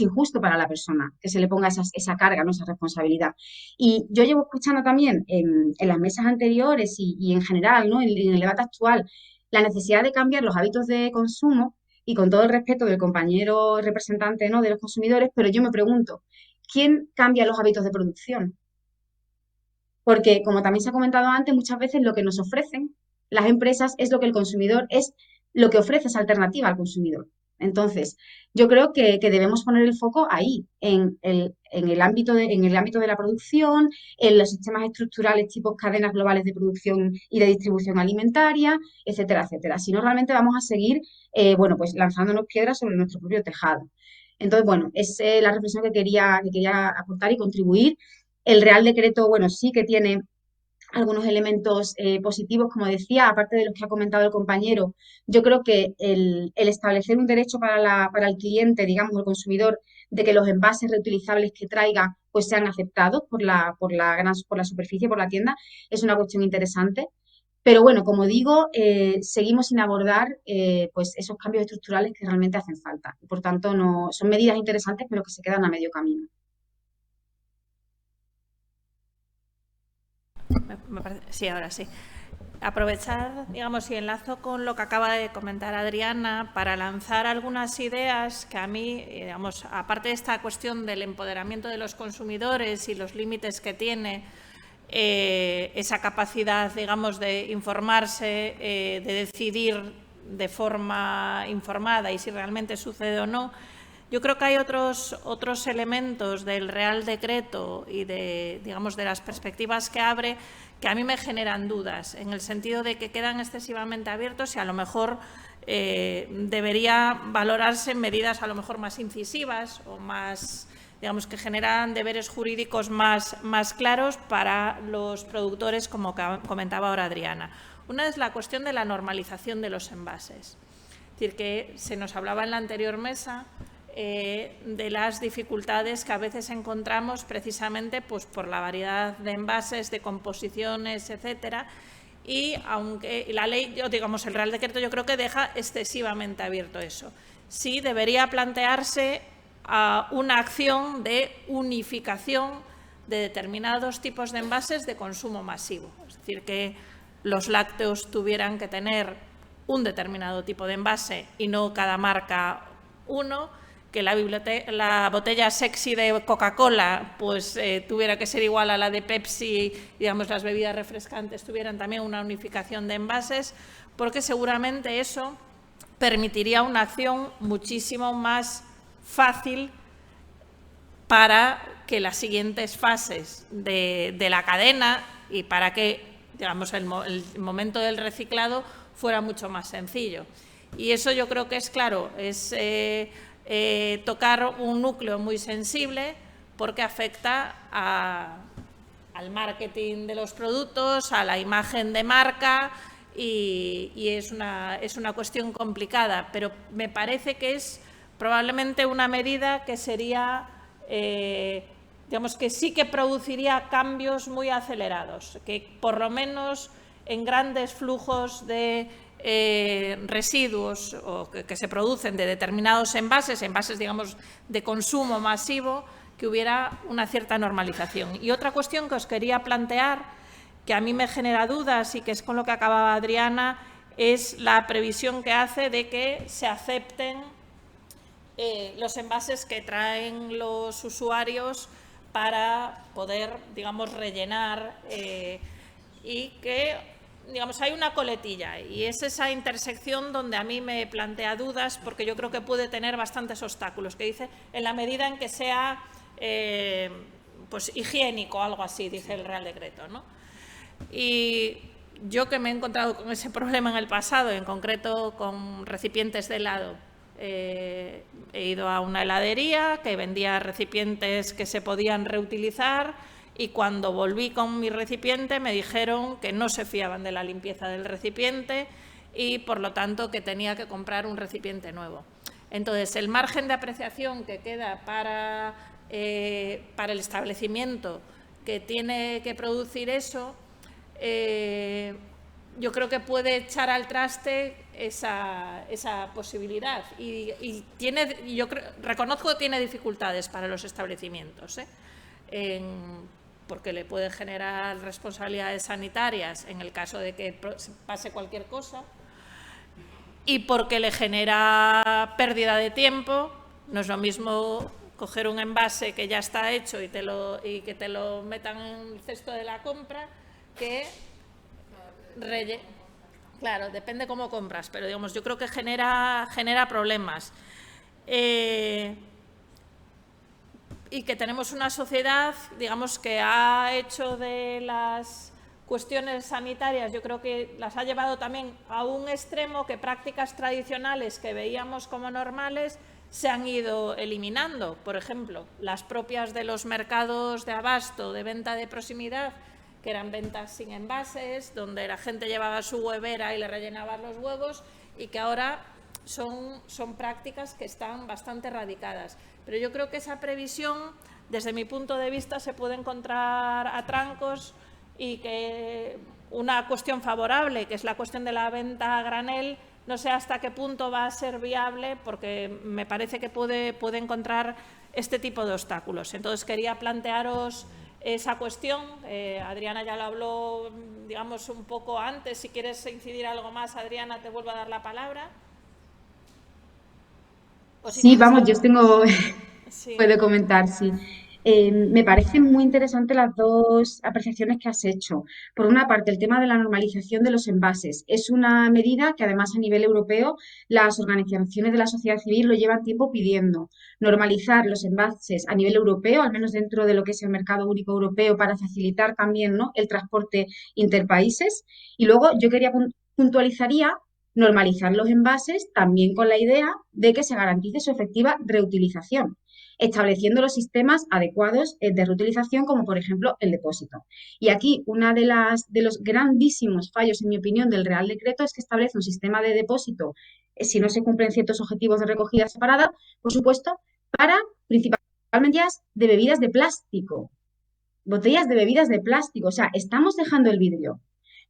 injusto para la persona que se le ponga esa carga, ¿no?, esa responsabilidad. Y yo llevo escuchando también en las mesas anteriores y en general, ¿no?, en el debate actual, la necesidad de cambiar los hábitos de consumo, y con todo el respeto del compañero representante, ¿no?, de los consumidores, pero yo me pregunto, ¿quién cambia los hábitos de producción? Porque, como también se ha comentado antes, muchas veces lo que nos ofrecen las empresas es lo que el consumidor, es lo que ofrece esa alternativa al consumidor. Entonces, yo creo que debemos poner el foco ahí, en el ámbito de la producción, en los sistemas estructurales tipo cadenas globales de producción y de distribución alimentaria, etcétera, etcétera. Si no, realmente vamos a seguir, bueno, pues lanzándonos piedras sobre nuestro propio tejado. Entonces, bueno, es la reflexión que quería aportar y contribuir. El Real Decreto, bueno, sí que tiene algunos elementos positivos, como decía, aparte de los que ha comentado el compañero. Yo creo que el establecer un derecho para el cliente, digamos, el consumidor, de que los envases reutilizables que traiga pues sean aceptados por la superficie, por la tienda, es una cuestión interesante. Pero bueno, como digo, seguimos sin abordar pues esos cambios estructurales que realmente hacen falta. Por tanto, no, son medidas interesantes, pero que se quedan a medio camino. Sí, ahora sí. Aprovechar, digamos, y enlazo con lo que acaba de comentar Adriana para lanzar algunas ideas que a mí, digamos, aparte de esta cuestión del empoderamiento de los consumidores y los límites que tiene esa capacidad, digamos, de informarse, de decidir de forma informada y si realmente sucede o no. Yo creo que hay otros elementos del Real Decreto y de, digamos, de las perspectivas que abre que a mí me generan dudas, en el sentido de que quedan excesivamente abiertos y a lo mejor debería valorarse medidas a lo mejor más incisivas o más, digamos, que generan deberes jurídicos más claros para los productores, como comentaba ahora Adriana. Una es la cuestión de la normalización de los envases. Es decir, que se nos hablaba en la anterior mesa de las dificultades que a veces encontramos precisamente pues, por la variedad de envases, de composiciones, etcétera. Y aunque la ley, digamos, el Real Decreto yo creo que deja excesivamente abierto eso. Sí debería plantearse una acción de unificación de determinados tipos de envases de consumo masivo. Es decir, que los lácteos tuvieran que tener un determinado tipo de envase y no cada marca uno, que la botella sexy de Coca-Cola pues tuviera que ser igual a la de Pepsi, digamos, las bebidas refrescantes tuvieran también una unificación de envases, porque seguramente eso permitiría una acción muchísimo más fácil para que las siguientes fases de la cadena y para que, digamos, el momento del reciclado fuera mucho más sencillo. Y eso yo creo que es claro, es tocar un núcleo muy sensible porque afecta al marketing de los productos, a la imagen de marca y es una cuestión complicada, pero me parece que es probablemente una medida que sería, digamos, que sí que produciría cambios muy acelerados, que por lo menos en grandes flujos de residuos o que se producen de determinados envases, digamos, de consumo masivo, que hubiera una cierta normalización. Y otra cuestión que os quería plantear, que a mí me genera dudas y que es con lo que acababa Adriana, es la previsión que hace de que se acepten los envases que traen los usuarios para poder, digamos, rellenar y que, digamos, hay una coletilla y es esa intersección donde a mí me plantea dudas porque yo creo que puede tener bastantes obstáculos, que dice en la medida en que sea pues higiénico, algo así, dice el Real Decreto, ¿no? Y yo que me he encontrado con ese problema en el pasado, en concreto con recipientes de helado, he ido a una heladería que vendía recipientes que se podían reutilizar y cuando volví con mi recipiente me dijeron que no se fiaban de la limpieza del recipiente y por lo tanto que tenía que comprar un recipiente nuevo. Entonces, el margen de apreciación que queda para el establecimiento que tiene que producir eso, yo creo que puede echar al traste esa posibilidad y yo reconozco que tiene dificultades para los establecimientos, porque le puede generar responsabilidades sanitarias en el caso de que pase cualquier cosa y porque le genera pérdida de tiempo. No es lo mismo coger un envase que ya está hecho y que te lo metan en el cesto de la compra que Claro, depende cómo compras, pero digamos, yo creo que genera problemas. Y que tenemos una sociedad, digamos, que ha hecho de las cuestiones sanitarias, yo creo que las ha llevado también a un extremo que prácticas tradicionales que veíamos como normales se han ido eliminando. Por ejemplo, las propias de los mercados de abasto, de venta de proximidad, que eran ventas sin envases, donde la gente llevaba su huevera y le rellenaba los huevos, y que ahora son prácticas que están bastante radicadas. Pero yo creo que esa previsión, desde mi punto de vista, se puede encontrar a trancos, y que una cuestión favorable, que es la cuestión de la venta a granel, no sé hasta qué punto va a ser viable, porque me parece que puede encontrar este tipo de obstáculos. Entonces, quería plantearos esa cuestión. Adriana ya lo habló, digamos, un poco antes. Si quieres incidir algo más, Adriana, te vuelvo a dar la palabra. Sí, vamos, yo tengo, Sí. puedo comentar, sí. Me parecen muy interesantes las dos apreciaciones que has hecho. Por una parte, el tema de la normalización de los envases. Es una medida que, además, a nivel europeo, las organizaciones de la sociedad civil lo llevan tiempo pidiendo. Normalizar los envases a nivel europeo, al menos dentro de lo que es el mercado único europeo, para facilitar también, ¿no?, el transporte interpaíses. Y luego yo puntualizaría normalizar los envases también con la idea de que se garantice su efectiva reutilización, estableciendo los sistemas adecuados de reutilización, como por ejemplo el depósito. Y aquí una de los grandísimos fallos, en mi opinión, del Real Decreto es que establece un sistema de depósito, si no se cumplen ciertos objetivos de recogida separada, por supuesto, para principalmente de bebidas de plástico, botellas de bebidas de plástico. O sea, estamos dejando el vidrio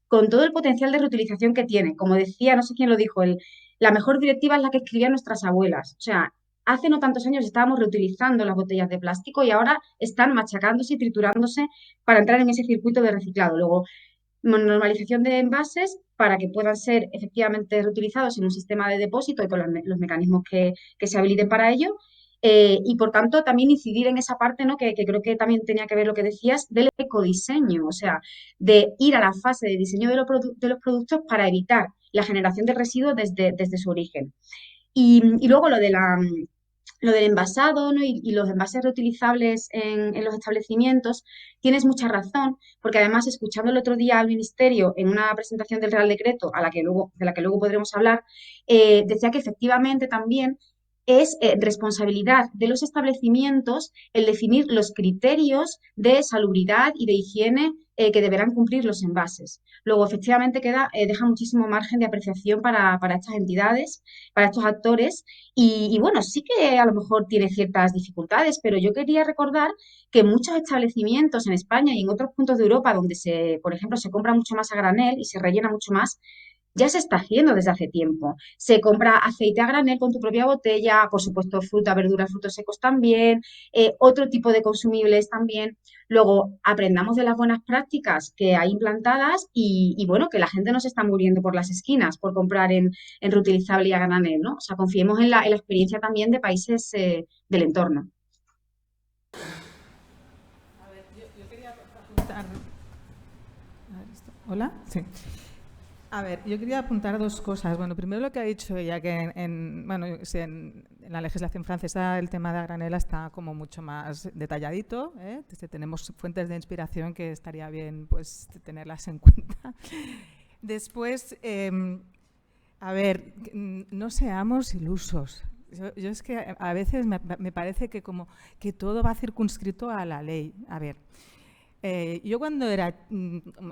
con todo el potencial de reutilización que tiene. Como decía, no sé quién lo dijo, la mejor directiva es la que escribían nuestras abuelas. O sea, hace no tantos años estábamos reutilizando las botellas de plástico y ahora están machacándose y triturándose para entrar en ese circuito de reciclado. Luego, normalización de envases para que puedan ser efectivamente reutilizados en un sistema de depósito y con los mecanismos que se habiliten para ello. Y por tanto también incidir en esa parte, ¿no?, que creo que también tenía que ver lo que decías del ecodiseño, o sea, de ir a la fase de diseño de los productos para evitar la generación de residuos desde su origen. Y luego lo del envasado, ¿no?, y los envases reutilizables en los establecimientos, tienes mucha razón, porque además, escuchando el otro día al Ministerio en una presentación del Real Decreto, de la que luego podremos hablar, decía que efectivamente también es responsabilidad de los establecimientos el definir los criterios de salubridad y de higiene que deberán cumplir los envases. Luego, efectivamente, deja muchísimo margen de apreciación para estas entidades, para estos actores, y bueno, sí que a lo mejor tiene ciertas dificultades, pero yo quería recordar que muchos establecimientos en España y en otros puntos de Europa donde, por ejemplo, se compra mucho más a granel y se rellena mucho más, ya se está haciendo desde hace tiempo. Se compra aceite a granel con tu propia botella, por supuesto fruta, verdura, frutos secos también, otro tipo de consumibles también. Luego, aprendamos de las buenas prácticas que hay implantadas y bueno, que la gente no se está muriendo por las esquinas por comprar en reutilizable y a granel, ¿no? O sea, confiemos en la experiencia también de países del entorno. A ver, yo quería apuntar... ¿Hola? Sí. A ver, yo quería apuntar dos cosas. Bueno, primero lo que ha dicho ella, que en la legislación francesa el tema de a granel está como mucho más detalladito, ¿eh? Entonces, tenemos fuentes de inspiración que estaría bien, pues, tenerlas en cuenta. Después, a ver, no seamos ilusos. Yo es que a veces me parece que como que todo va circunscrito a la ley. A ver, yo cuando era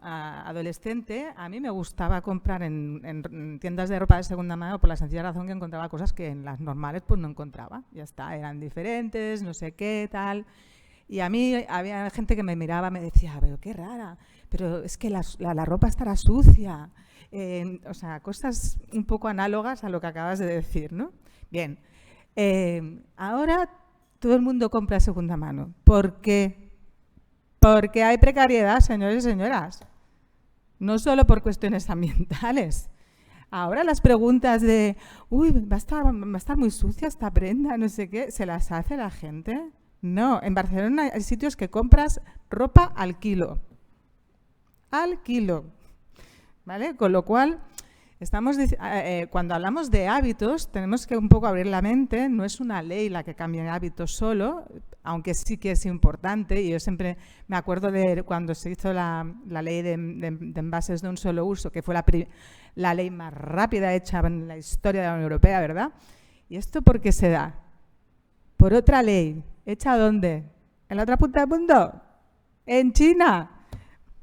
adolescente, a mí me gustaba comprar en tiendas de ropa de segunda mano por la sencilla razón que encontraba cosas que en las normales pues no encontraba. Ya está, eran diferentes, no sé qué, tal. Y a mí había gente que me miraba, me decía, pero qué rara, pero es que la ropa estará sucia. O sea, cosas un poco análogas a lo que acabas de decir, ¿no? Bien, ahora todo el mundo compra segunda mano. ¿Por qué? Porque hay precariedad, señores y señoras, no solo por cuestiones ambientales. Ahora las preguntas de, uy, va a estar muy sucia esta prenda, no sé qué, ¿se las hace la gente? No, en Barcelona hay sitios que compras ropa al kilo. Al kilo. ¿Vale? Con lo cual, Cuando hablamos de hábitos, tenemos que un poco abrir la mente. No es una ley la que cambia hábitos solo, aunque sí que es importante. Y yo siempre me acuerdo de cuando se hizo la ley de envases de un solo uso, que fue la ley más rápida hecha en la historia de la Unión Europea, ¿verdad? ¿Y esto por qué se da? Por otra ley. ¿Hecha dónde? ¿En la otra punta del mundo? ¡En China!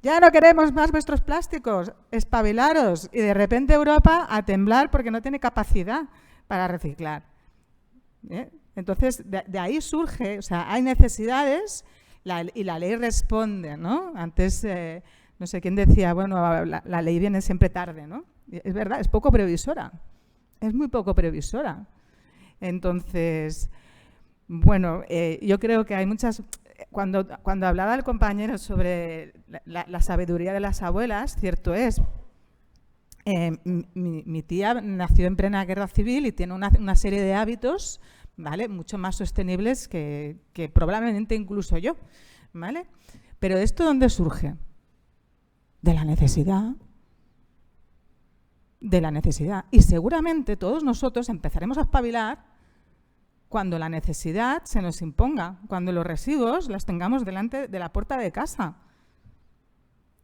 Ya no queremos más vuestros plásticos, espabilaros. Y de repente Europa a temblar porque no tiene capacidad para reciclar. Entonces, de ahí surge, o sea, hay necesidades y la ley responde, ¿no? Antes, no sé quién decía, bueno, la ley viene siempre tarde, ¿no? Es verdad, es poco previsora, es muy poco previsora. Entonces, bueno, yo creo que hay muchas... Cuando hablaba el compañero sobre la sabiduría de las abuelas, cierto es, mi tía nació en plena guerra civil y tiene una serie de hábitos, ¿vale?, mucho más sostenibles que probablemente incluso yo, ¿vale? Pero ¿esto dónde surge? De la necesidad. De la necesidad. Y seguramente todos nosotros empezaremos a espabilar cuando la necesidad se nos imponga, cuando los residuos los tengamos delante de la puerta de casa.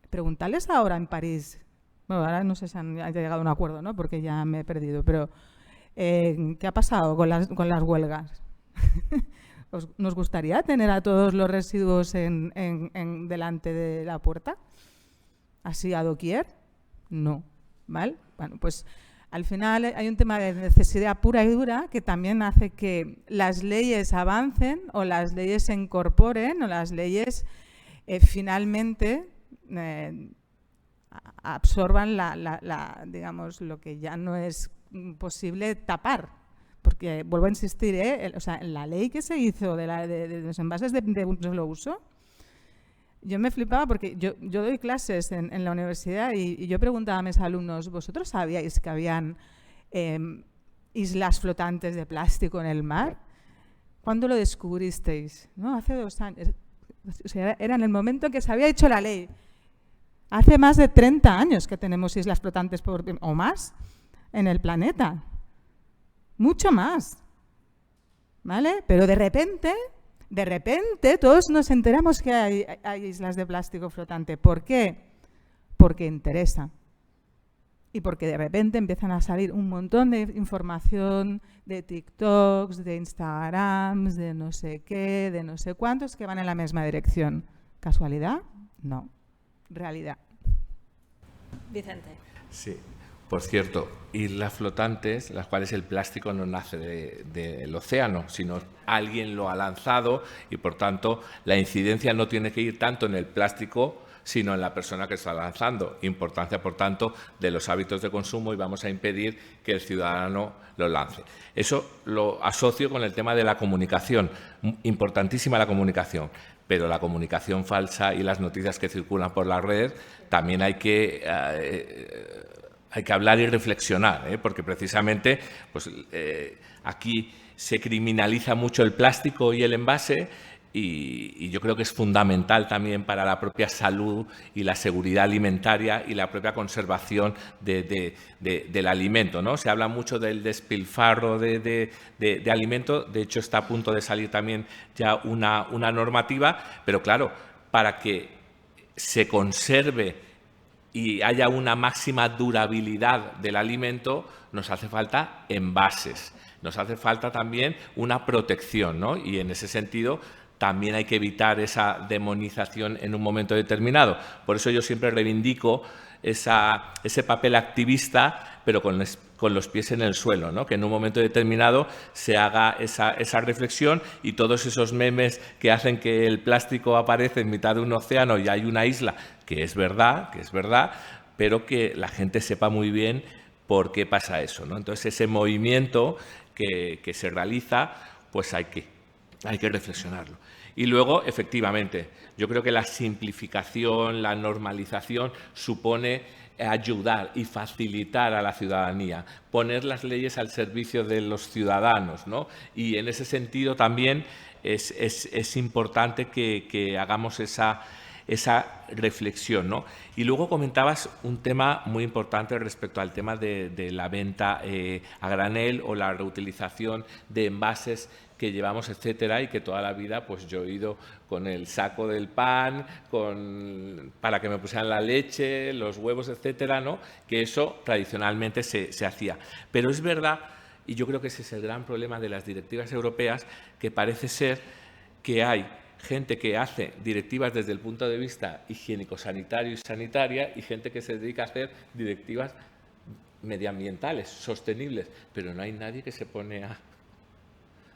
Preguntarles ahora en París, bueno, ahora no sé si han llegado a un acuerdo, ¿no?, porque ya me he perdido, pero ¿qué ha pasado con las huelgas? ¿Nos gustaría tener a todos los residuos delante de la puerta? ¿Así a doquier? No, ¿vale? Bueno, pues al final hay un tema de necesidad pura y dura que también hace que las leyes avancen o las leyes se incorporen o las leyes finalmente absorban digamos, lo que ya no es posible tapar. Porque, vuelvo a insistir, o sea, la ley que se hizo de los envases de un solo uso, yo me flipaba porque yo doy clases en la universidad y yo preguntaba a mis alumnos, ¿vosotros sabíais que habían islas flotantes de plástico en el mar? ¿Cuándo lo descubristeis? ¿No? Hace 2 años. O sea, era en el momento en que se había hecho la ley. Hace más de 30 años que tenemos islas flotantes o más en el planeta. Mucho más. ¿Vale? Pero de repente todos nos enteramos que hay islas de plástico flotante. ¿Por qué? Porque interesa. Y porque de repente empiezan a salir un montón de información de TikToks, de Instagrams, de no sé qué, de no sé cuántos que van en la misma dirección. ¿Casualidad? No. Realidad. Vicente. Sí. Por cierto, islas flotantes, las cuales el plástico no nace del océano, sino alguien lo ha lanzado y, por tanto, la incidencia no tiene que ir tanto en el plástico, sino en la persona que está lanzando. Importancia, por tanto, de los hábitos de consumo y vamos a impedir que el ciudadano lo lance. Eso lo asocio con el tema de la comunicación. Importantísima la comunicación. Pero la comunicación falsa y las noticias que circulan por las redes también hay que hablar y reflexionar, porque precisamente pues, aquí se criminaliza mucho el plástico y el envase y yo creo que es fundamental también para la propia salud y la seguridad alimentaria y la propia conservación del alimento, ¿no? Se habla mucho del despilfarro de alimento, de hecho está a punto de salir también ya una normativa, pero claro, para que se conserve y haya una máxima durabilidad del alimento, nos hace falta envases, nos hace falta también una protección, ¿no? Y en ese sentido también hay que evitar esa demonización en un momento determinado. Por eso yo siempre reivindico ese papel activista, pero con los pies en el suelo, ¿no? Que en un momento determinado se haga esa reflexión y todos esos memes que hacen que el plástico aparece en mitad de un océano y hay una isla, que es verdad, pero que la gente sepa muy bien por qué pasa eso, ¿no? Entonces, ese movimiento que se realiza, pues hay que reflexionarlo. Y luego, efectivamente, yo creo que la simplificación, la normalización supone ayudar y facilitar a la ciudadanía, poner las leyes al servicio de los ciudadanos, ¿no? Y en ese sentido también es importante que hagamos esa reflexión, ¿no? Y luego comentabas un tema muy importante respecto al tema de la venta a granel o la reutilización de envases que llevamos, etcétera, y que toda la vida pues yo he ido con el saco del pan, para que me pusieran la leche, los huevos, etcétera, ¿no? Que eso tradicionalmente se hacía. Pero es verdad, y yo creo que ese es el gran problema de las directivas europeas, que parece ser que hay gente que hace directivas desde el punto de vista higiénico-sanitario y sanitaria y gente que se dedica a hacer directivas medioambientales, sostenibles, pero no hay nadie que se pone a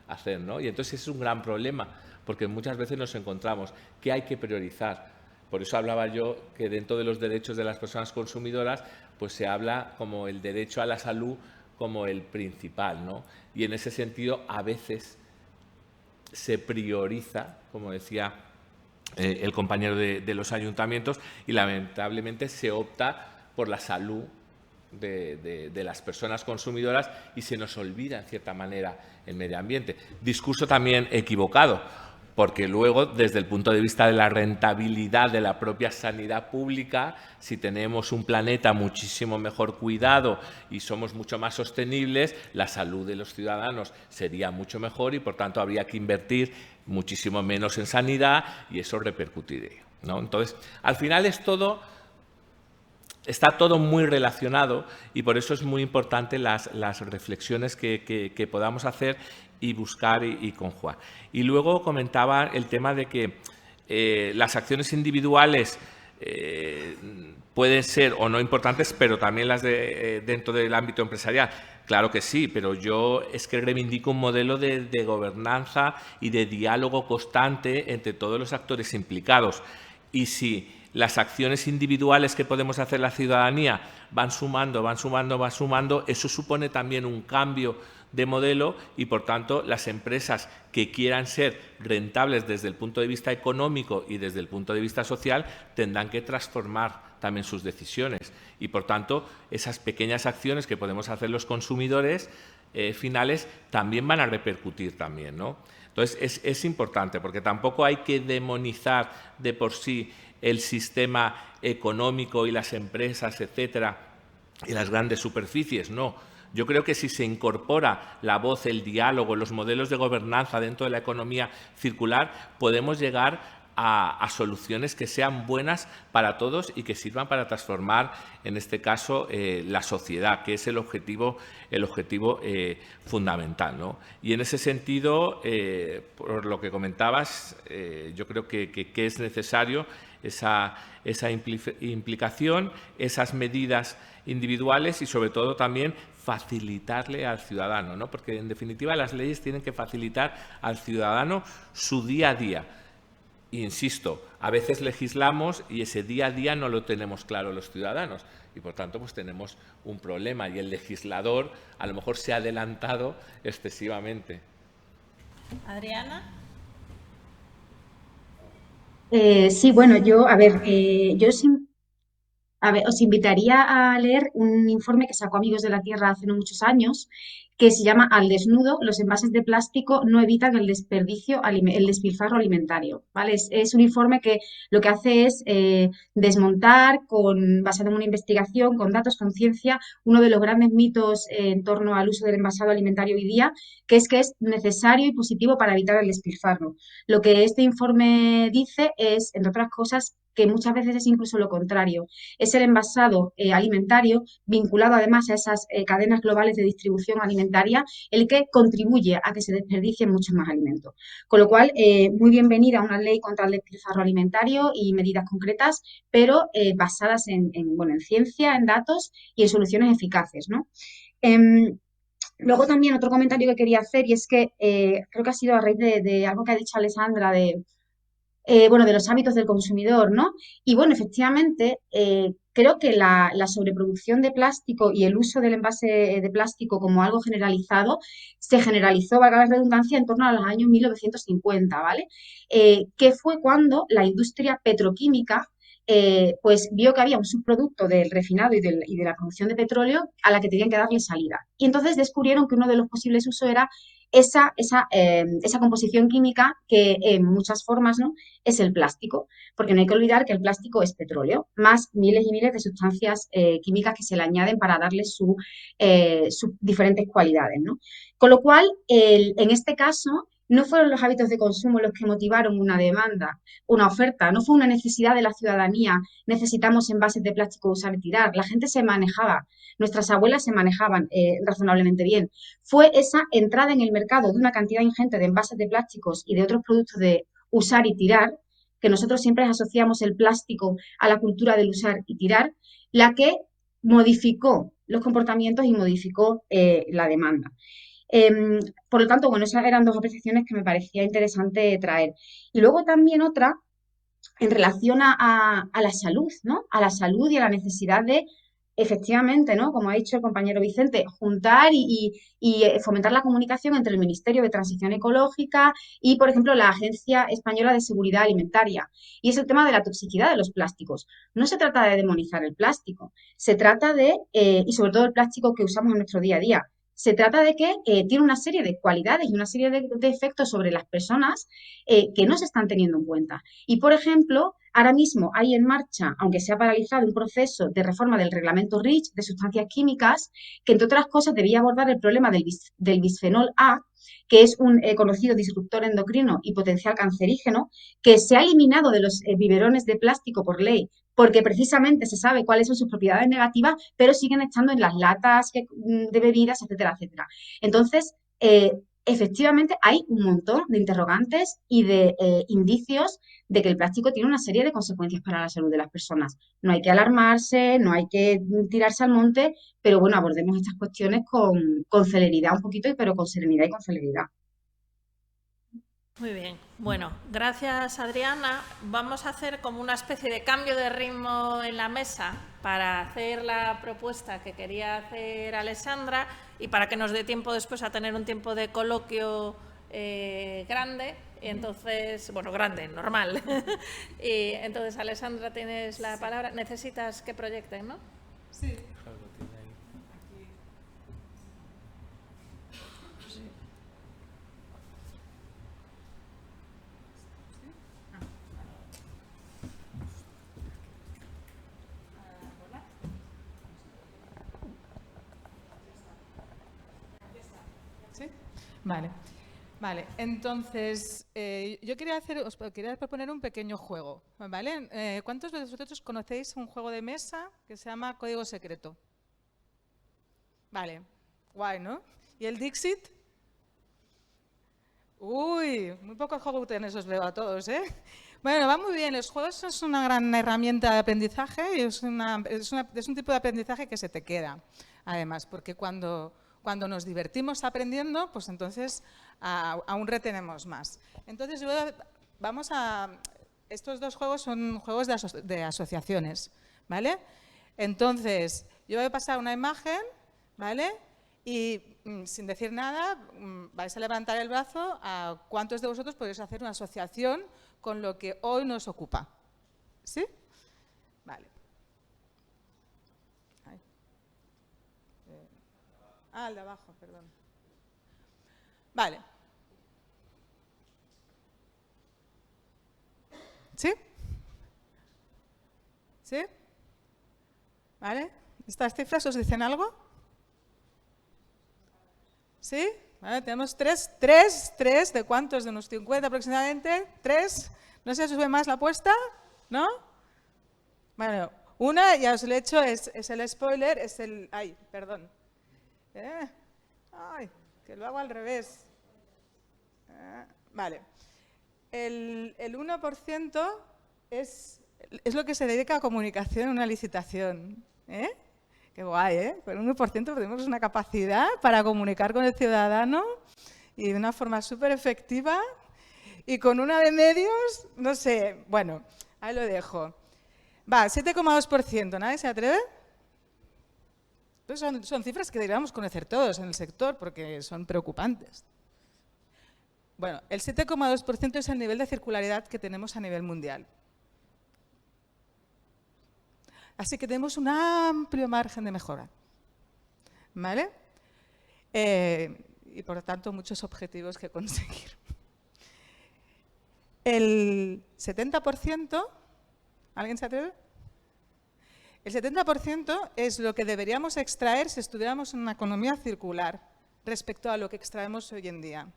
hacer, ¿no? Y entonces es un gran problema, porque muchas veces nos encontramos que hay que priorizar. Por eso hablaba yo que dentro de los derechos de las personas consumidoras, pues se habla como el derecho a la salud como el principal, ¿no? Y en ese sentido, a veces se prioriza, como decía el compañero de los ayuntamientos, y lamentablemente se opta por la salud de las personas consumidoras y se nos olvida, en cierta manera, el medio ambiente. Discurso también equivocado, porque luego, desde el punto de vista de la rentabilidad de la propia sanidad pública, si tenemos un planeta muchísimo mejor cuidado y somos mucho más sostenibles, la salud de los ciudadanos sería mucho mejor y, por tanto, habría que invertir muchísimo menos en sanidad y eso repercutiría, ¿no? Entonces, al final está todo muy relacionado y por eso es muy importante las reflexiones que podamos hacer y buscar y conjugar. Y luego comentaba el tema de que las acciones individuales pueden ser o no importantes, pero también las dentro del ámbito empresarial. Claro que sí, pero yo es que reivindico un modelo de gobernanza y de diálogo constante entre todos los actores implicados. Y si las acciones individuales que podemos hacer la ciudadanía van sumando, eso supone también un cambio de modelo y, por tanto, las empresas que quieran ser rentables desde el punto de vista económico y desde el punto de vista social tendrán que transformar también sus decisiones y, por tanto, esas pequeñas acciones que podemos hacer los consumidores finales también van a repercutir también, ¿no? Entonces, es importante porque tampoco hay que demonizar de por sí el sistema económico y las empresas, etcétera, y las grandes superficies, no. Yo creo que si se incorpora la voz, el diálogo, los modelos de gobernanza dentro de la economía circular, podemos llegar a soluciones que sean buenas para todos y que sirvan para transformar, en este caso, la sociedad, que es el objetivo fundamental, ¿no? Y en ese sentido, por lo que comentabas, yo creo que es necesario esa implicación, esas medidas individuales y, sobre todo, también facilitarle al ciudadano, ¿no? Porque, en definitiva, las leyes tienen que facilitar al ciudadano su día a día. Insisto, a veces legislamos y ese día a día no lo tenemos claro los ciudadanos y, por tanto, pues tenemos un problema y el legislador a lo mejor se ha adelantado excesivamente. Adriana. Sí, bueno, os invitaría a leer un informe que sacó Amigos de la Tierra hace no muchos años, que se llama Al desnudo, los envases de plástico no evitan el despilfarro alimentario, ¿vale? Es un informe que lo que hace es desmontar, basado en una investigación, con datos, con ciencia, uno de los grandes mitos en torno al uso del envasado alimentario hoy día, que es necesario y positivo para evitar el despilfarro. Lo que este informe dice es, entre otras cosas, que muchas veces es incluso lo contrario. Es el envasado alimentario, vinculado además a esas cadenas globales de distribución alimentaria, el que contribuye a que se desperdicien muchos más alimentos. Con lo cual, muy bienvenida una ley contra el despilfarro alimentario y medidas concretas, pero basadas en ciencia, en datos y en soluciones eficaces, ¿no? Luego también otro comentario que quería hacer, y es que creo que ha sido a raíz de algo que ha dicho Alessandra de los hábitos del consumidor, ¿no? Y bueno, efectivamente, creo que la sobreproducción de plástico y el uso del envase de plástico como algo generalizado se generalizó, valga la redundancia, en torno a los años 1950, ¿vale? Que fue cuando la industria petroquímica pues vio que había un subproducto del refinado y de la producción de petróleo a la que tenían que darle salida. Y entonces descubrieron que uno de los posibles usos era esa composición química que en muchas formas, ¿no?, es el plástico, porque no hay que olvidar que el plástico es petróleo, más miles y miles de sustancias químicas que se le añaden para darle sus diferentes cualidades, ¿no? Con lo cual, en este caso, no fueron los hábitos de consumo los que motivaron una demanda, una oferta, no fue una necesidad de la ciudadanía, necesitamos envases de plástico usar y tirar, la gente se manejaba, nuestras abuelas se manejaban razonablemente bien. Fue esa entrada en el mercado de una cantidad ingente de envases de plásticos y de otros productos de usar y tirar, que nosotros siempre asociamos el plástico a la cultura del usar y tirar, la que modificó los comportamientos y modificó la demanda. Por lo tanto, bueno, esas eran dos apreciaciones que me parecía interesante traer. Y luego también otra en relación a la salud, ¿no? A la salud y a la necesidad de, efectivamente, ¿no?, como ha dicho el compañero Vicente, juntar y fomentar la comunicación entre el Ministerio de Transición Ecológica y, por ejemplo, la Agencia Española de Seguridad Alimentaria. Y es el tema de la toxicidad de los plásticos. No se trata de demonizar el plástico, se trata de, y sobre todo el plástico que usamos en nuestro día a día, se trata de que tiene una serie de cualidades y una serie de efectos sobre las personas que no se están teniendo en cuenta. Y, por ejemplo, ahora mismo hay en marcha, aunque se ha paralizado, un proceso de reforma del reglamento REACH de sustancias químicas que, entre otras cosas, debía abordar el problema del bisfenol A, que es un conocido disruptor endocrino y potencial cancerígeno, que se ha eliminado de los biberones de plástico por ley, porque precisamente se sabe cuáles son sus propiedades negativas, pero siguen estando en las latas de bebidas, etcétera, etcétera. Entonces, efectivamente hay un montón de interrogantes y de indicios de que el plástico tiene una serie de consecuencias para la salud de las personas. No hay que alarmarse, no hay que tirarse al monte, pero bueno, abordemos estas cuestiones con celeridad un poquito, pero con serenidad y con celeridad. Muy bien. Bueno, gracias, Adriana. Vamos a hacer como una especie de cambio de ritmo en la mesa para hacer la propuesta que quería hacer Alessandra y para que nos dé tiempo después a tener un tiempo de coloquio grande. Y entonces, bueno, grande, normal. Y entonces, Alessandra, tienes la palabra. Necesitas que proyecten, ¿no? Sí. Vale, vale. Entonces, yo os quería proponer un pequeño juego, ¿vale? ¿Cuántos de vosotros conocéis un juego de mesa que se llama Código Secreto? Vale, guay, ¿no? ¿Y el Dixit? Uy, muy pocos juegos os veo a todos, ¿eh? Bueno, va muy bien. Los juegos son una gran herramienta de aprendizaje y es un tipo de aprendizaje que se te queda, además, porque cuando nos divertimos aprendiendo, pues entonces aún retenemos más. Entonces, estos dos juegos son juegos de asociaciones, ¿vale? Entonces, yo voy a pasar una imagen, ¿vale? Y sin decir nada, vais a levantar el brazo a cuántos de vosotros podéis hacer una asociación con lo que hoy nos ocupa. ¿Sí? Vale. El de abajo, perdón. Vale. ¿Sí? ¿Sí? ¿Vale? ¿Estas cifras os dicen algo? ¿Sí? Vale, tenemos tres, ¿de cuántos? De unos 50 aproximadamente. 3. No sé si os ve más la apuesta, ¿no? Bueno, una, ya os lo he hecho, es el spoiler, es el... Ay, perdón. Ay, que lo hago al revés. Vale. El 1% es lo que se dedica a comunicación en una licitación. Qué guay, ¿eh? Con un 1% tenemos una capacidad para comunicar con el ciudadano y de una forma súper efectiva. Y con una de medios, no sé, bueno, ahí lo dejo. Va, 7,2%, ¿nadie se atreve? Pues son cifras que deberíamos conocer todos en el sector porque son preocupantes. Bueno, el 7,2% es el nivel de circularidad que tenemos a nivel mundial. Así que tenemos un amplio margen de mejora. ¿Vale? y por lo tanto muchos objetivos que conseguir. El 70%, ¿alguien se atreve? El 70% es lo que deberíamos extraer si estuviéramos en una economía circular respecto a lo que extraemos hoy en día.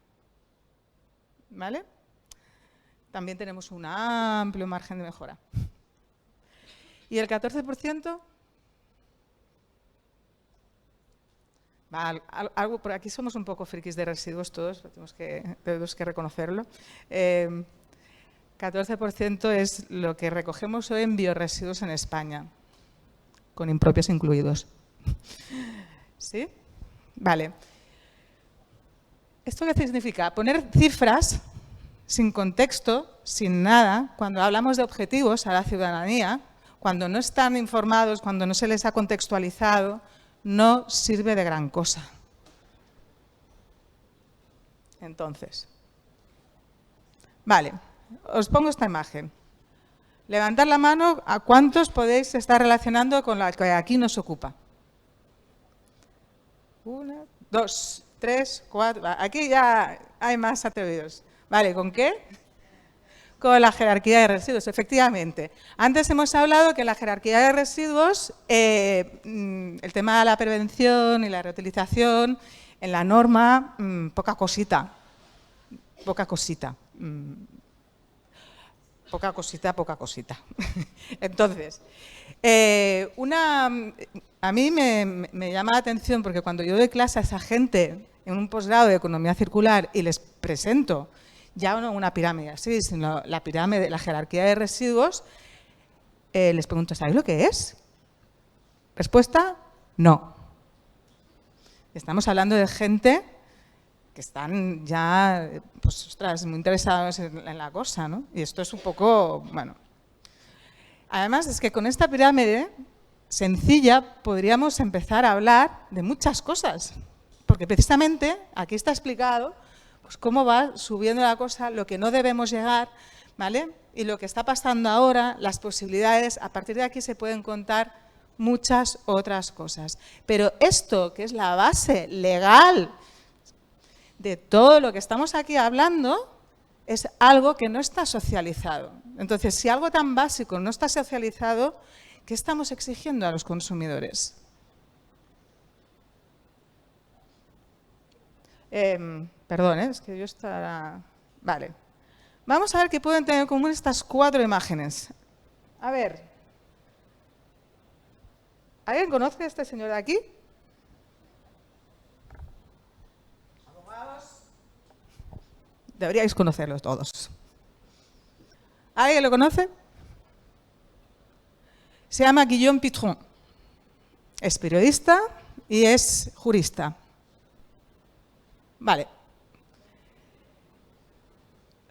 ¿Vale? También tenemos un amplio margen de mejora. ¿Y el 14%? Algo por aquí somos un poco frikis de residuos todos, tenemos que reconocerlo. 14% es lo que recogemos hoy en biorresiduos en España, con impropios incluidos. ¿Sí? Vale. ¿Esto qué significa? Poner cifras sin contexto, sin nada, cuando hablamos de objetivos a la ciudadanía, cuando no están informados, cuando no se les ha contextualizado, no sirve de gran cosa. Entonces, vale, os pongo esta imagen. Levantad la mano a cuántos podéis estar relacionando con la que aquí nos ocupa. 1, 2, 3, 4. Aquí ya hay más atrevidos. Vale, ¿con qué? Con la jerarquía de residuos, efectivamente. Antes hemos hablado que la jerarquía de residuos, el tema de la prevención y la reutilización, en la norma, poca cosita. Poca cosita. Poca cosita, poca cosita. Entonces, a mí me llama la atención porque cuando yo doy clase a esa gente en un posgrado de economía circular y les presento ya no una pirámide así, sino la pirámide, la jerarquía de residuos, les pregunto, ¿sabéis lo que es? Respuesta, no. Estamos hablando de gente que están ya, pues, ostras, muy interesados en la cosa, ¿no? Y esto es un poco, bueno. Además, es que con esta pirámide sencilla podríamos empezar a hablar de muchas cosas, porque precisamente aquí está explicado pues cómo va subiendo la cosa, lo que no debemos llegar, ¿vale? Y lo que está pasando ahora, las posibilidades, a partir de aquí se pueden contar muchas otras cosas. Pero esto, que es la base legal de todo lo que estamos aquí hablando, es algo que no está socializado. Entonces, si algo tan básico no está socializado, ¿qué estamos exigiendo a los consumidores? Perdón, es que yo estaba... Vale. Vamos a ver qué pueden tener en común estas 4 imágenes. A ver. ¿Alguien conoce a este señor de aquí? Abogados. Deberíais conocerlos todos. ¿Alguien lo conoce? Se llama Guillaume Pitron. Es periodista y es jurista. Vale.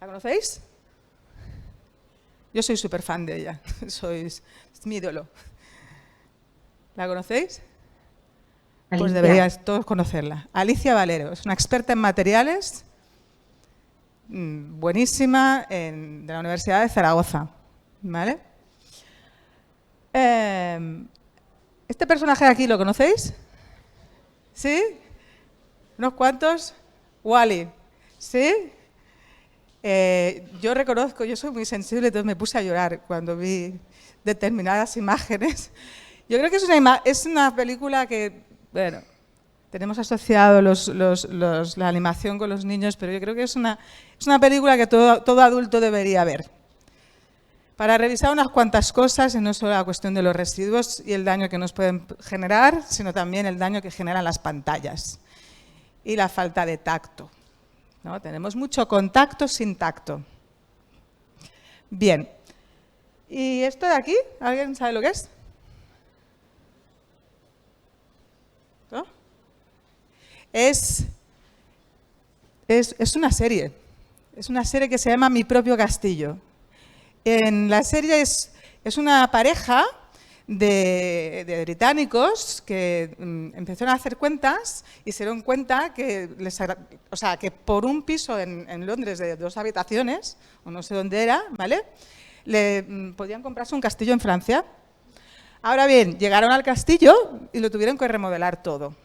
¿La conocéis? Yo soy súper fan de ella. Es mi ídolo. ¿La conocéis? Alicia. Pues deberíais todos conocerla. Alicia Valero. Es una experta en materiales, buenísima, de la Universidad de Zaragoza. ¿Vale? ¿Este personaje de aquí lo conocéis? ¿Sí? ¿Unos cuantos? Wall-E, ¿sí? Yo reconozco, yo soy muy sensible, entonces me puse a llorar cuando vi determinadas imágenes. Yo creo que es una película que, bueno, tenemos asociado la animación con los niños, pero yo creo que es una película que todo adulto debería ver. Para revisar unas cuantas cosas, y no solo la cuestión de los residuos y el daño que nos pueden generar, sino también el daño que generan las pantallas. Y la falta de tacto, ¿no? Tenemos mucho contacto sin tacto. Bien. ¿Y esto de aquí? ¿Alguien sabe lo que es? ¿No? Es una serie. Es una serie que se llama Mi propio castillo. En la serie es una pareja de británicos que empezaron a hacer cuentas y se dieron cuenta que, que por un piso en Londres de 2 habitaciones, o no sé dónde era, ¿vale? Podían comprarse un castillo en Francia. Ahora bien, llegaron al castillo y lo tuvieron que remodelar todo.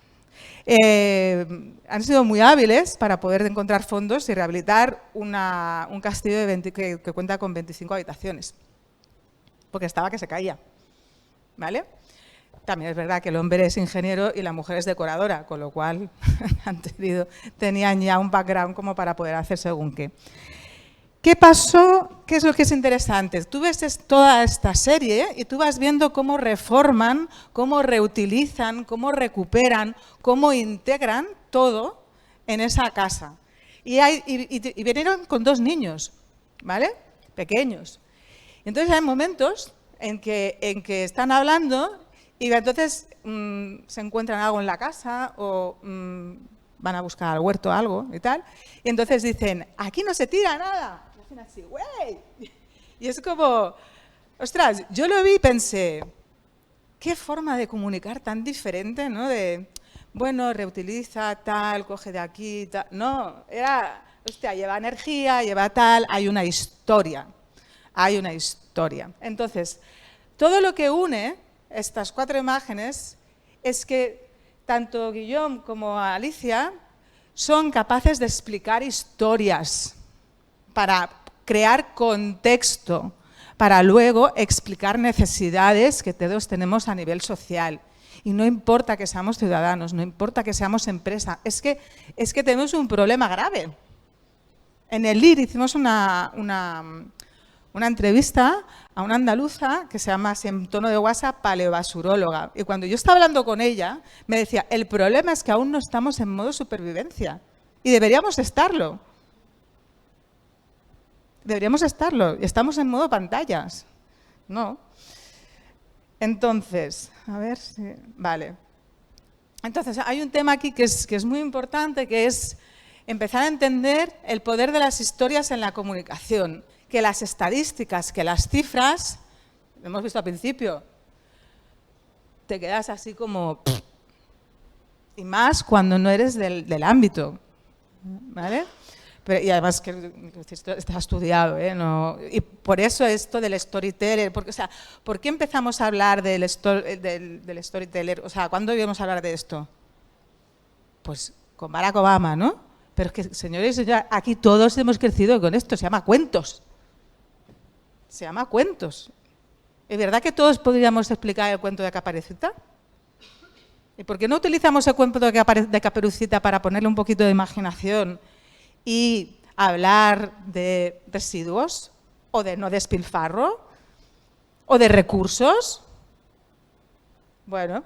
Han sido muy hábiles para poder encontrar fondos y rehabilitar un castillo que cuenta con 25 habitaciones, porque estaba que se caía, ¿vale? También es verdad que el hombre es ingeniero y la mujer es decoradora, con lo cual tenían ya un background como para poder hacer según qué. ¿Qué pasó? ¿Qué es lo que es interesante? Tú ves toda esta serie y tú vas viendo cómo reforman, cómo reutilizan, cómo recuperan, cómo integran todo en esa casa. Y vinieron con 2 niños, ¿vale? Pequeños. Entonces hay momentos en que están hablando y entonces se encuentran algo en la casa o van a buscar al huerto algo y tal. Y entonces dicen, aquí no se tira nada. Así, güey. Y es como, ostras, yo lo vi y pensé, qué forma de comunicar tan diferente, ¿no? De, bueno, reutiliza, tal, coge de aquí, tal. No, era, hostia, lleva energía, lleva tal, hay una historia. Hay una historia. Entonces, todo lo que une estas 4 imágenes es que tanto Guillaume como Alicia son capaces de explicar historias para crear contexto, para luego explicar necesidades que todos tenemos a nivel social. Y no importa que seamos ciudadanos, no importa que seamos empresa, es que tenemos un problema grave. En el LIR hicimos una entrevista a una andaluza que se llama, así en tono de WhatsApp, paleobasuróloga. Y cuando yo estaba hablando con ella, me decía, el problema es que aún no estamos en modo supervivencia. Y deberíamos estarlo. Deberíamos estarlo. Estamos en modo pantallas. No. Entonces, a ver si... Vale. Entonces, hay un tema aquí que es muy importante, que es empezar a entender el poder de las historias en la comunicación. Que las estadísticas, que las cifras, lo hemos visto al principio, te quedas así como... Y más cuando no eres del ámbito, ¿vale? Y además que está estudiado, ¿eh? No, y por eso esto del storyteller, porque, o sea, ¿por qué empezamos a hablar del storyteller? O sea, ¿cuándo íbamos a hablar de esto? Pues con Barack Obama, ¿no? Pero es que, señores y señoras, aquí todos hemos crecido con esto, se llama cuentos. Se llama cuentos. ¿Es verdad que todos podríamos explicar el cuento de Caperucita? ¿Y por qué no utilizamos el cuento de Caperucita para ponerle un poquito de imaginación y hablar de residuos o de no despilfarro o de recursos? Bueno,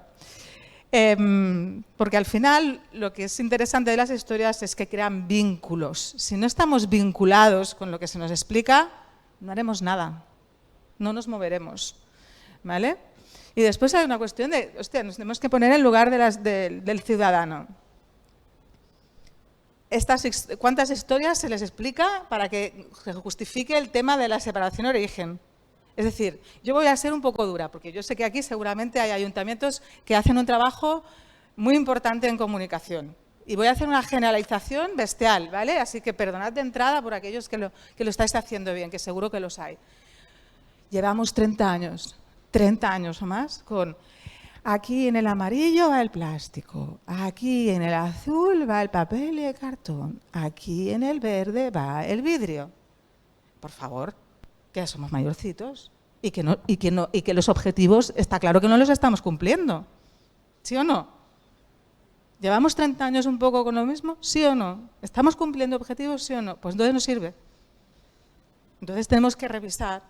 porque al final lo que es interesante de las historias es que crean vínculos. Si no estamos vinculados con lo que se nos explica, no haremos nada, no nos moveremos, ¿vale? Y después hay una cuestión de, hostia, nos tenemos que poner en lugar del ciudadano. ¿Cuántas historias se les explica para que se justifique el tema de la separación origen? Es decir, yo voy a ser un poco dura, porque yo sé que aquí seguramente hay ayuntamientos que hacen un trabajo muy importante en comunicación. Y voy a hacer una generalización bestial, ¿vale? Así que perdonad de entrada por aquellos que lo estáis haciendo bien, que seguro que los hay. Llevamos 30 años o más con... Aquí en el amarillo va el plástico, aquí en el azul va el papel y el cartón, aquí en el verde va el vidrio. Por favor, que ya somos mayorcitos y que los objetivos está claro que no los estamos cumpliendo. ¿Sí o no? ¿Llevamos 30 años un poco con lo mismo? ¿Sí o no? ¿Estamos cumpliendo objetivos? ¿Sí o no? Pues entonces no sirve. Entonces tenemos que revisar.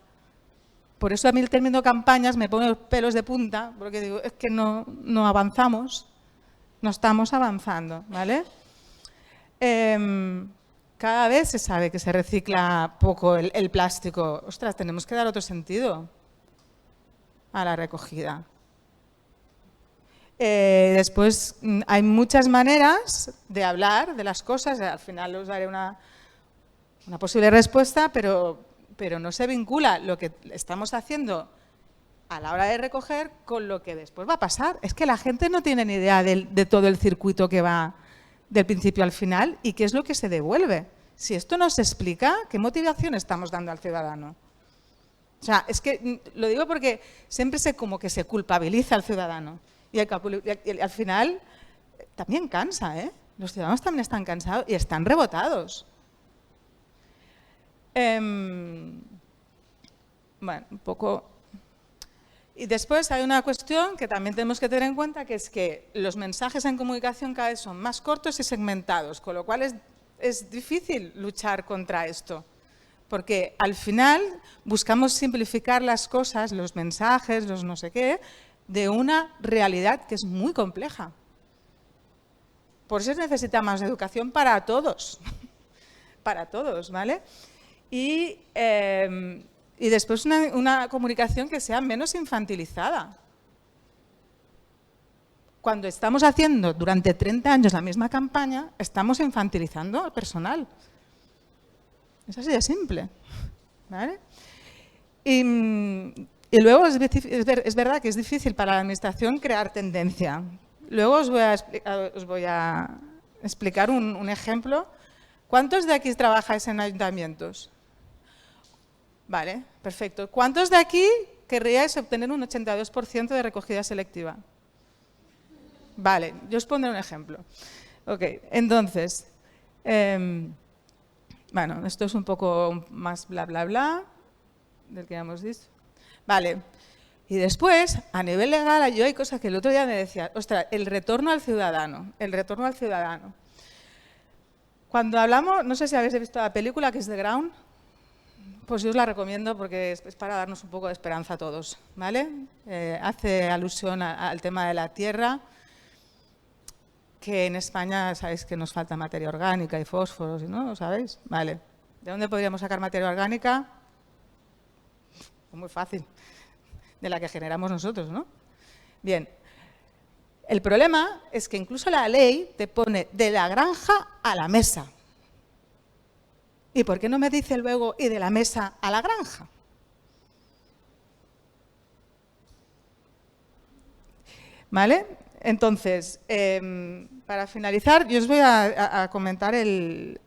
Por eso a mí el término campañas me pone los pelos de punta, porque digo, es que no avanzamos, no estamos avanzando, ¿vale? Cada vez se sabe que se recicla poco el plástico. Ostras, tenemos que dar otro sentido a la recogida. Después hay muchas maneras de hablar de las cosas, al final os daré una posible respuesta, pero no se vincula lo que estamos haciendo a la hora de recoger con lo que después va a pasar. Es que la gente no tiene ni idea de todo el circuito que va del principio al final y qué es lo que se devuelve. Si esto no se explica, ¿qué motivación estamos dando al ciudadano? O sea, es que lo digo porque siempre como que se culpabiliza al ciudadano y al final también cansa, ¿eh? Los ciudadanos también están cansados y están rebotados. Bueno, un poco... Y después hay una cuestión que también tenemos que tener en cuenta, que es que los mensajes en comunicación cada vez son más cortos y segmentados, con lo cual es difícil luchar contra esto. Porque al final buscamos simplificar las cosas, los mensajes, los no sé qué, de una realidad que es muy compleja. Por eso se necesita más educación para todos, para todos, ¿vale? Y después una comunicación que sea menos infantilizada. Cuando estamos haciendo durante 30 años la misma campaña, estamos infantilizando al personal. Es así de simple, ¿vale? Y luego es verdad que es difícil para la administración crear tendencia. Luego os voy a explicar un ejemplo. ¿Cuántos de aquí trabajáis en ayuntamientos? Vale, perfecto. ¿Cuántos de aquí querríais obtener un 82% de recogida selectiva? Vale, yo os pondré un ejemplo. Ok, entonces, bueno, esto es un poco más bla, bla, bla, del que ya hemos dicho. Vale, y después, a nivel legal, yo hay cosas que el otro día me decía, ostras, el retorno al ciudadano, el retorno al ciudadano. Cuando hablamos, no sé si habéis visto la película que es The Ground, pues yo os la recomiendo porque es para darnos un poco de esperanza a todos, ¿vale? Hace alusión al tema de la tierra, que en España sabéis que nos falta materia orgánica y fósforos, ¿no? ¿Lo sabéis? Vale. ¿De dónde podríamos sacar materia orgánica? Muy fácil. De la que generamos nosotros, ¿no? Bien. El problema es que incluso la ley te pone de la granja a la mesa. ¿Y por qué no me dice luego y de la mesa a la granja? ¿Vale? Entonces, para finalizar, yo os voy a comentar el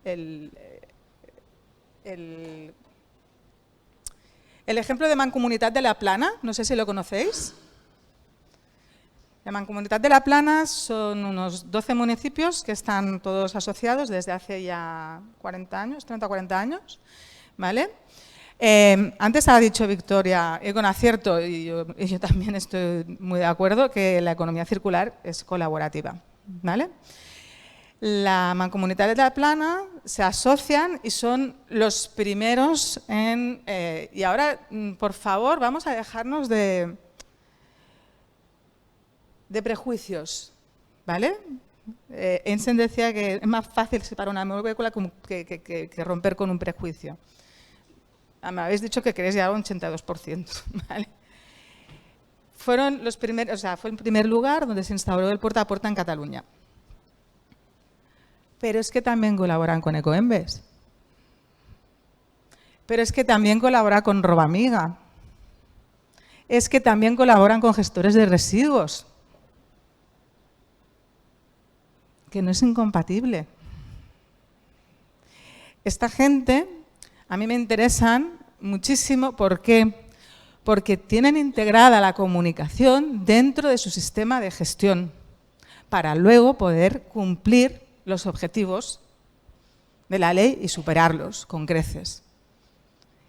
ejemplo de Mancomunitat de la Plana. No sé si lo conocéis. La Mancomunitat de la Plana son unos 12 municipios que están todos asociados desde hace ya 40 años, 30 o 40 años, ¿vale? Antes ha dicho Victoria, y con acierto, y yo también estoy muy de acuerdo, que la economía circular es colaborativa, ¿vale? La Mancomunitat de la Plana se asocian y son los primeros en... y ahora, por favor, vamos a dejarnos de prejuicios, ¿vale? Einstein decía que es más fácil separar una molécula que romper con un prejuicio. Me habéis dicho que queréis llegar a un 82%, ¿vale? Fueron los primeros, o sea, fue el primer lugar donde se instauró el puerta a puerta en Cataluña. Pero es que también colaboran con Ecoembes. Pero es que también colabora con Robamiga. Es que también colaboran con gestores de residuos. Que no es incompatible. Esta gente a mí me interesan muchísimo. ¿Por qué? Porque tienen integrada la comunicación dentro de su sistema de gestión para luego poder cumplir los objetivos de la ley y superarlos con creces.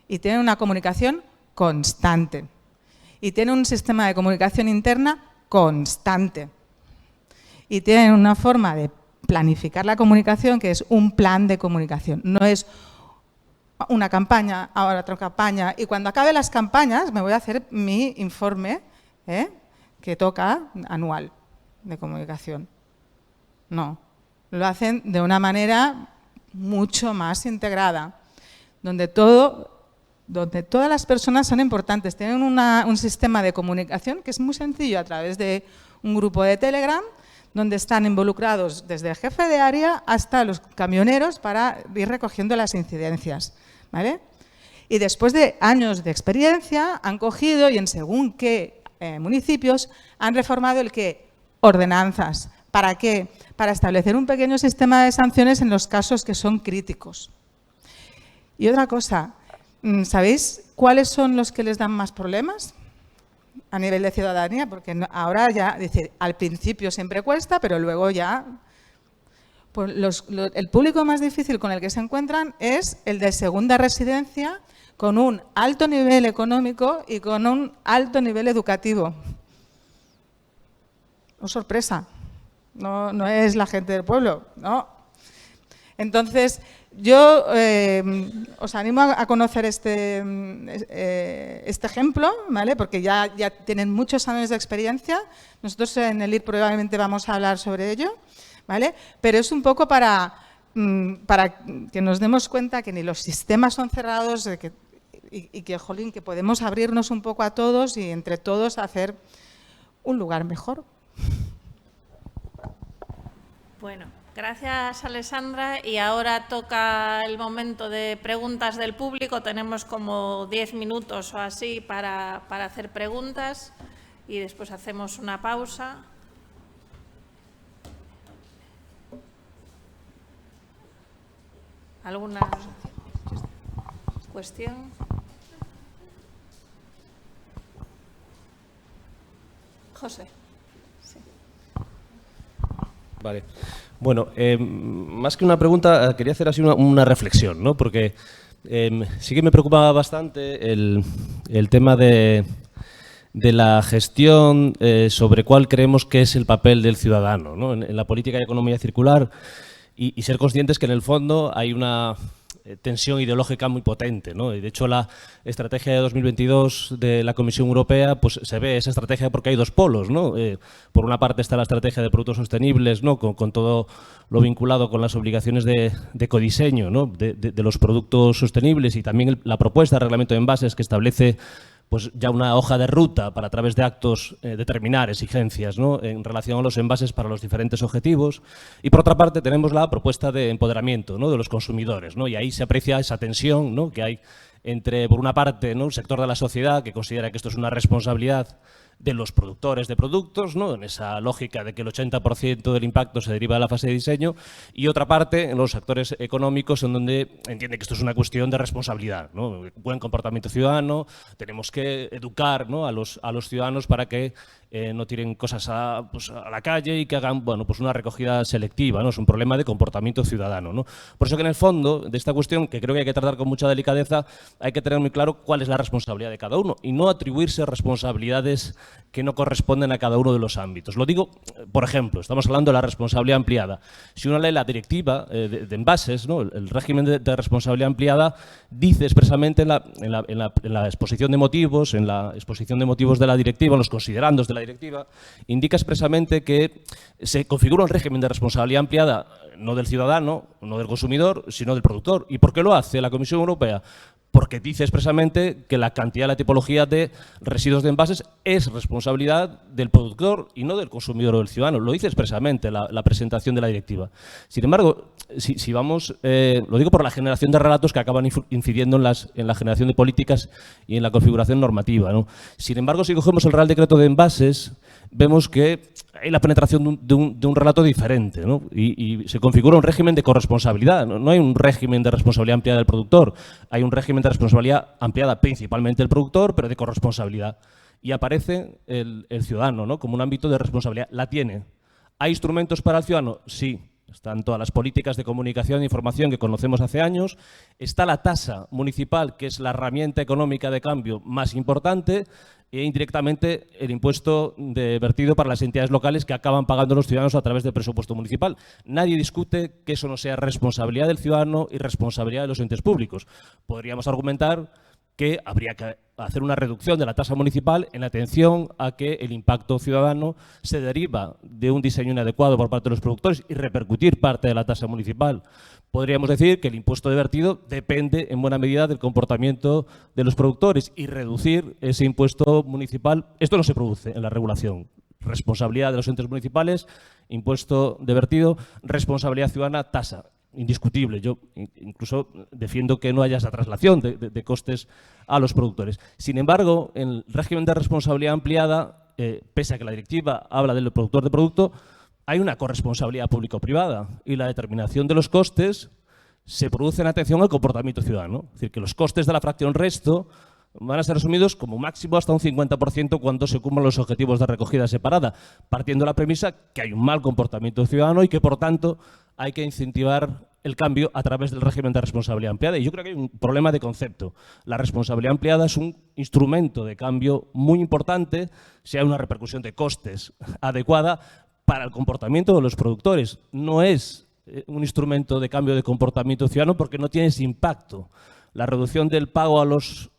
Y tienen una comunicación constante. Y tienen un sistema de comunicación interna constante. Y tienen una forma de planificar la comunicación que es un plan de comunicación. No es una campaña, ahora otra campaña, y cuando acabe las campañas me voy a hacer mi informe que toca anual de comunicación. No, lo hacen de una manera mucho más integrada, donde todas las personas son importantes. Tienen un sistema de comunicación que es muy sencillo a través de un grupo de Telegram, donde están involucrados desde el jefe de área hasta los camioneros para ir recogiendo las incidencias, ¿vale? Y después de años de experiencia han cogido y en según qué municipios han reformado el qué, ordenanzas. ¿Para qué? Para establecer un pequeño sistema de sanciones en los casos que son críticos. Y otra cosa, ¿sabéis cuáles son los que les dan más problemas? a nivel de ciudadanía, porque ahora ya, dice, al principio siempre cuesta, pero luego ya... Pues el público más difícil con el que se encuentran es el de segunda residencia, con un alto nivel económico y con un alto nivel educativo. Oh, sorpresa, no es la gente del pueblo, no. Entonces, yo os animo a conocer este ejemplo, ¿vale? Porque ya tienen muchos años de experiencia. Nosotros en el IR probablemente vamos a hablar sobre ello, ¿vale? Pero es un poco para que nos demos cuenta que ni los sistemas son cerrados y que, jolín, que podemos abrirnos un poco a todos y entre todos hacer un lugar mejor. Bueno, gracias, Alessandra. Y ahora toca el momento de preguntas del público. Tenemos como 10 minutos o así para hacer preguntas y después hacemos una pausa. ¿Alguna cuestión? José. Sí. Vale. Bueno, más que una pregunta, quería hacer así una reflexión, ¿no? Porque sí que me preocupaba bastante el tema de la gestión sobre cuál creemos que es el papel del ciudadano, ¿no? En la política de economía circular y ser conscientes que en el fondo hay una tensión ideológica muy potente, ¿no? Y de hecho la estrategia de 2022 de la Comisión Europea, pues se ve esa estrategia porque hay dos polos, ¿no? Por una parte está la estrategia de productos sostenibles, ¿no? Con todo lo vinculado con las obligaciones de ecodiseño, ¿no? De los productos sostenibles y también la propuesta de reglamento de envases que establece pues ya una hoja de ruta para a través de actos determinar exigencias, ¿no? En relación a los envases para los diferentes objetivos. Y por otra parte tenemos la propuesta de empoderamiento, ¿no? De los consumidores, ¿no? Y ahí se aprecia esa tensión, ¿no? Que hay entre, por una parte, ¿no? Un sector de la sociedad que considera que esto es una responsabilidad de los productores de productos, ¿no? En esa lógica de que el 80% del impacto se deriva de la fase de diseño, y otra parte en los actores económicos en donde entiende que esto es una cuestión de responsabilidad, ¿no? Buen comportamiento ciudadano, tenemos que educar, ¿no? a los ciudadanos para que no tiren cosas a la calle y que hagan, bueno, pues una recogida selectiva, ¿no? Es un problema de comportamiento ciudadano, ¿no? Por eso que en el fondo de esta cuestión, que creo que hay que tratar con mucha delicadeza, hay que tener muy claro cuál es la responsabilidad de cada uno y no atribuirse responsabilidades que no corresponden a cada uno de los ámbitos. Lo digo, por ejemplo, estamos hablando de la responsabilidad ampliada. Si uno lee la directiva de envases, ¿no? El régimen de responsabilidad ampliada dice expresamente en la exposición de motivos, de la directiva, en los considerandos de la directiva, indica expresamente que se configura un régimen de responsabilidad ampliada no del ciudadano, no del consumidor, sino del productor. ¿Y por qué lo hace la Comisión Europea? Porque dice expresamente que la cantidad, la tipología de residuos de envases es responsabilidad del productor y no del consumidor o del ciudadano. Lo dice expresamente la presentación de la directiva. Sin embargo, si vamos, lo digo por la generación de relatos que acaban incidiendo en la generación de políticas y en la configuración normativa, ¿no? Sin embargo, si cogemos el Real Decreto de Envases, vemos que hay la penetración de un relato diferente, ¿no? Y se configura un régimen de corresponsabilidad. No hay un régimen de responsabilidad ampliada del productor, hay un régimen de responsabilidad ampliada principalmente del productor, pero de corresponsabilidad. Y aparece el ciudadano, ¿no? Como un ámbito de responsabilidad. ¿La tiene? ¿Hay instrumentos para el ciudadano? Sí. Están todas las políticas de comunicación e información que conocemos hace años. Está la tasa municipal, que es la herramienta económica de cambio más importante, e indirectamente el impuesto de vertido para las entidades locales que acaban pagando los ciudadanos a través del presupuesto municipal. Nadie discute que eso no sea responsabilidad del ciudadano y responsabilidad de los entes públicos. Podríamos argumentar que habría que hacer una reducción de la tasa municipal en atención a que el impacto ciudadano se deriva de un diseño inadecuado por parte de los productores y repercutir parte de la tasa municipal. Podríamos decir que el impuesto de vertido depende en buena medida del comportamiento de los productores y reducir ese impuesto municipal. Esto no se produce en la regulación. Responsabilidad de los entes municipales, impuesto de vertido, responsabilidad ciudadana, tasa. Indiscutible. Yo incluso defiendo que no haya esa traslación de costes a los productores. Sin embargo, en el régimen de responsabilidad ampliada, pese a que la directiva habla del productor de producto, hay una corresponsabilidad público-privada y la determinación de los costes se produce en atención al comportamiento ciudadano. Es decir, que los costes de la fracción resto van a ser asumidos como máximo hasta un 50% cuando se cumplan los objetivos de recogida separada, partiendo de la premisa que hay un mal comportamiento ciudadano y que, por tanto, hay que incentivar el cambio a través del régimen de responsabilidad ampliada. Y yo creo que hay un problema de concepto. La responsabilidad ampliada es un instrumento de cambio muy importante si hay una repercusión de costes adecuada para el comportamiento de los productores. No es un instrumento de cambio de comportamiento ciudadano porque no tiene ese impacto. La reducción del pago a los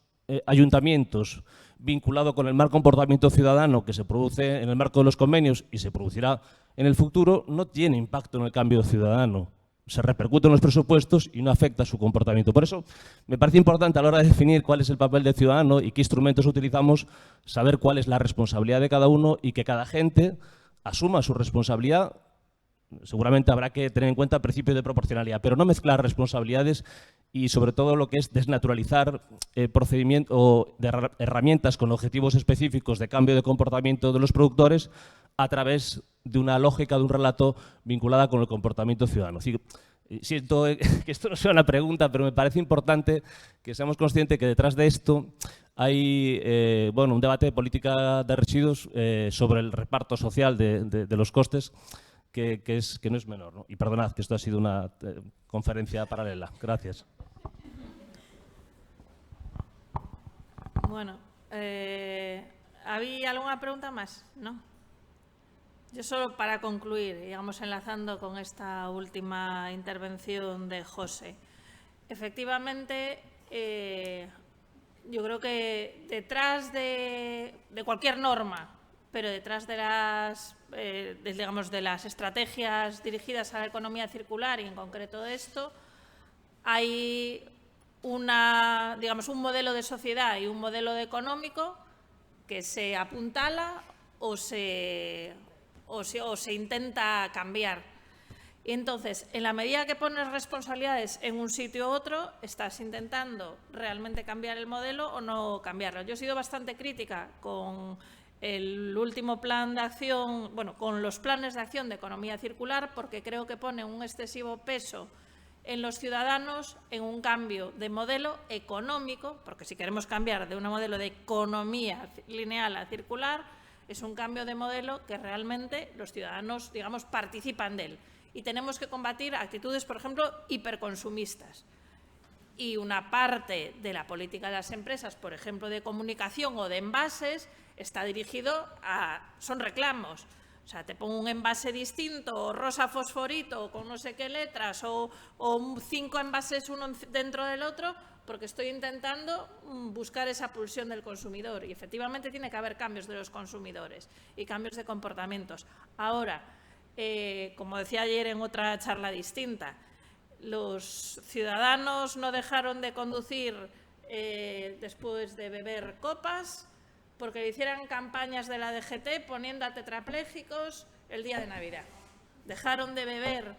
ayuntamientos vinculado con el mal comportamiento ciudadano que se produce en el marco de los convenios y se producirá en el futuro no tiene impacto en el cambio ciudadano. Se repercute en los presupuestos y no afecta a su comportamiento. Por eso me parece importante a la hora de definir cuál es el papel del ciudadano y qué instrumentos utilizamos, saber cuál es la responsabilidad de cada uno y que cada agente asuma su responsabilidad. Seguramente habrá que tener en cuenta el principio de proporcionalidad, pero no mezclar responsabilidades y sobre todo lo que es desnaturalizar procedimientos o herramientas con objetivos específicos de cambio de comportamiento de los productores a través de una lógica, de un relato vinculada con el comportamiento ciudadano. Siento que esto no sea una pregunta, pero me parece importante que seamos conscientes que detrás de esto hay un debate de política de residuos sobre el reparto social de los costes que no es menor, ¿no? Y perdonad que esto ha sido una conferencia paralela. Gracias. Bueno, ¿había alguna pregunta más? ¿No? Yo solo para concluir, digamos, enlazando con esta última intervención de José. Efectivamente, yo creo que detrás de cualquier norma, pero detrás de las estrategias dirigidas a la economía circular y en concreto de esto, hay un modelo de sociedad y un modelo económico que se apuntala o se intenta cambiar. Y entonces, en la medida que pones responsabilidades en un sitio u otro, estás intentando realmente cambiar el modelo o no cambiarlo. Yo he sido bastante crítica con el último plan de acción, con los planes de acción de economía circular, porque creo que pone un excesivo peso en los ciudadanos en un cambio de modelo económico, porque si queremos cambiar de un modelo de economía lineal a circular, es un cambio de modelo que realmente los ciudadanos, digamos, participan de él. Y tenemos que combatir actitudes, por ejemplo, hiperconsumistas. Y una parte de la política de las empresas, por ejemplo, de comunicación o de envases, está dirigido son reclamos. O sea, te pongo un envase distinto, rosa fosforito, con no sé qué letras, o 5 envases uno dentro del otro, porque estoy intentando buscar esa pulsión del consumidor. Y efectivamente tiene que haber cambios de los consumidores y cambios de comportamientos. Ahora, como decía ayer en otra charla distinta, los ciudadanos no dejaron de conducir después de beber copas porque le hicieran campañas de la DGT poniendo a tetrapléjicos el día de Navidad. Dejaron de beber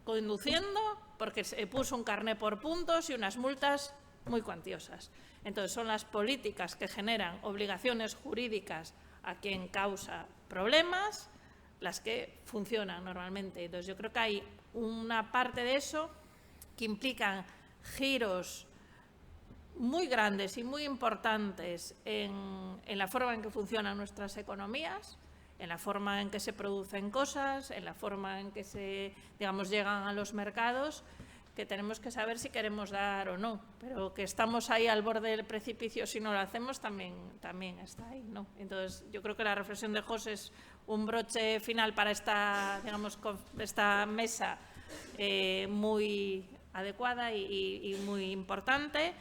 conduciendo porque se puso un carné por puntos y unas multas muy cuantiosas. Entonces, son las políticas que generan obligaciones jurídicas a quien causa problemas las que funcionan normalmente. Entonces, yo creo que hay una parte de eso que implican giros muy grandes y muy importantes en la forma en que funcionan nuestras economías, en la forma en que se producen cosas, en la forma en que llegan a los mercados, que tenemos que saber si queremos dar o no, pero que estamos ahí al borde del precipicio si no lo hacemos también está ahí, ¿no? Entonces, yo creo que la reflexión de José es un broche final para esta mesa muy adecuada y muy importante.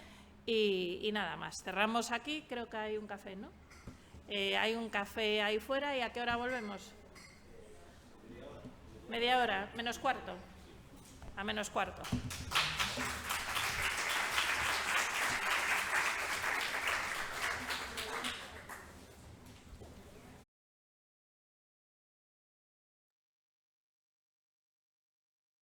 Y nada más, cerramos aquí, creo que hay un café, ¿no? Hay un café ahí fuera. ¿Y a qué hora volvemos? Media hora, menos cuarto. A menos cuarto.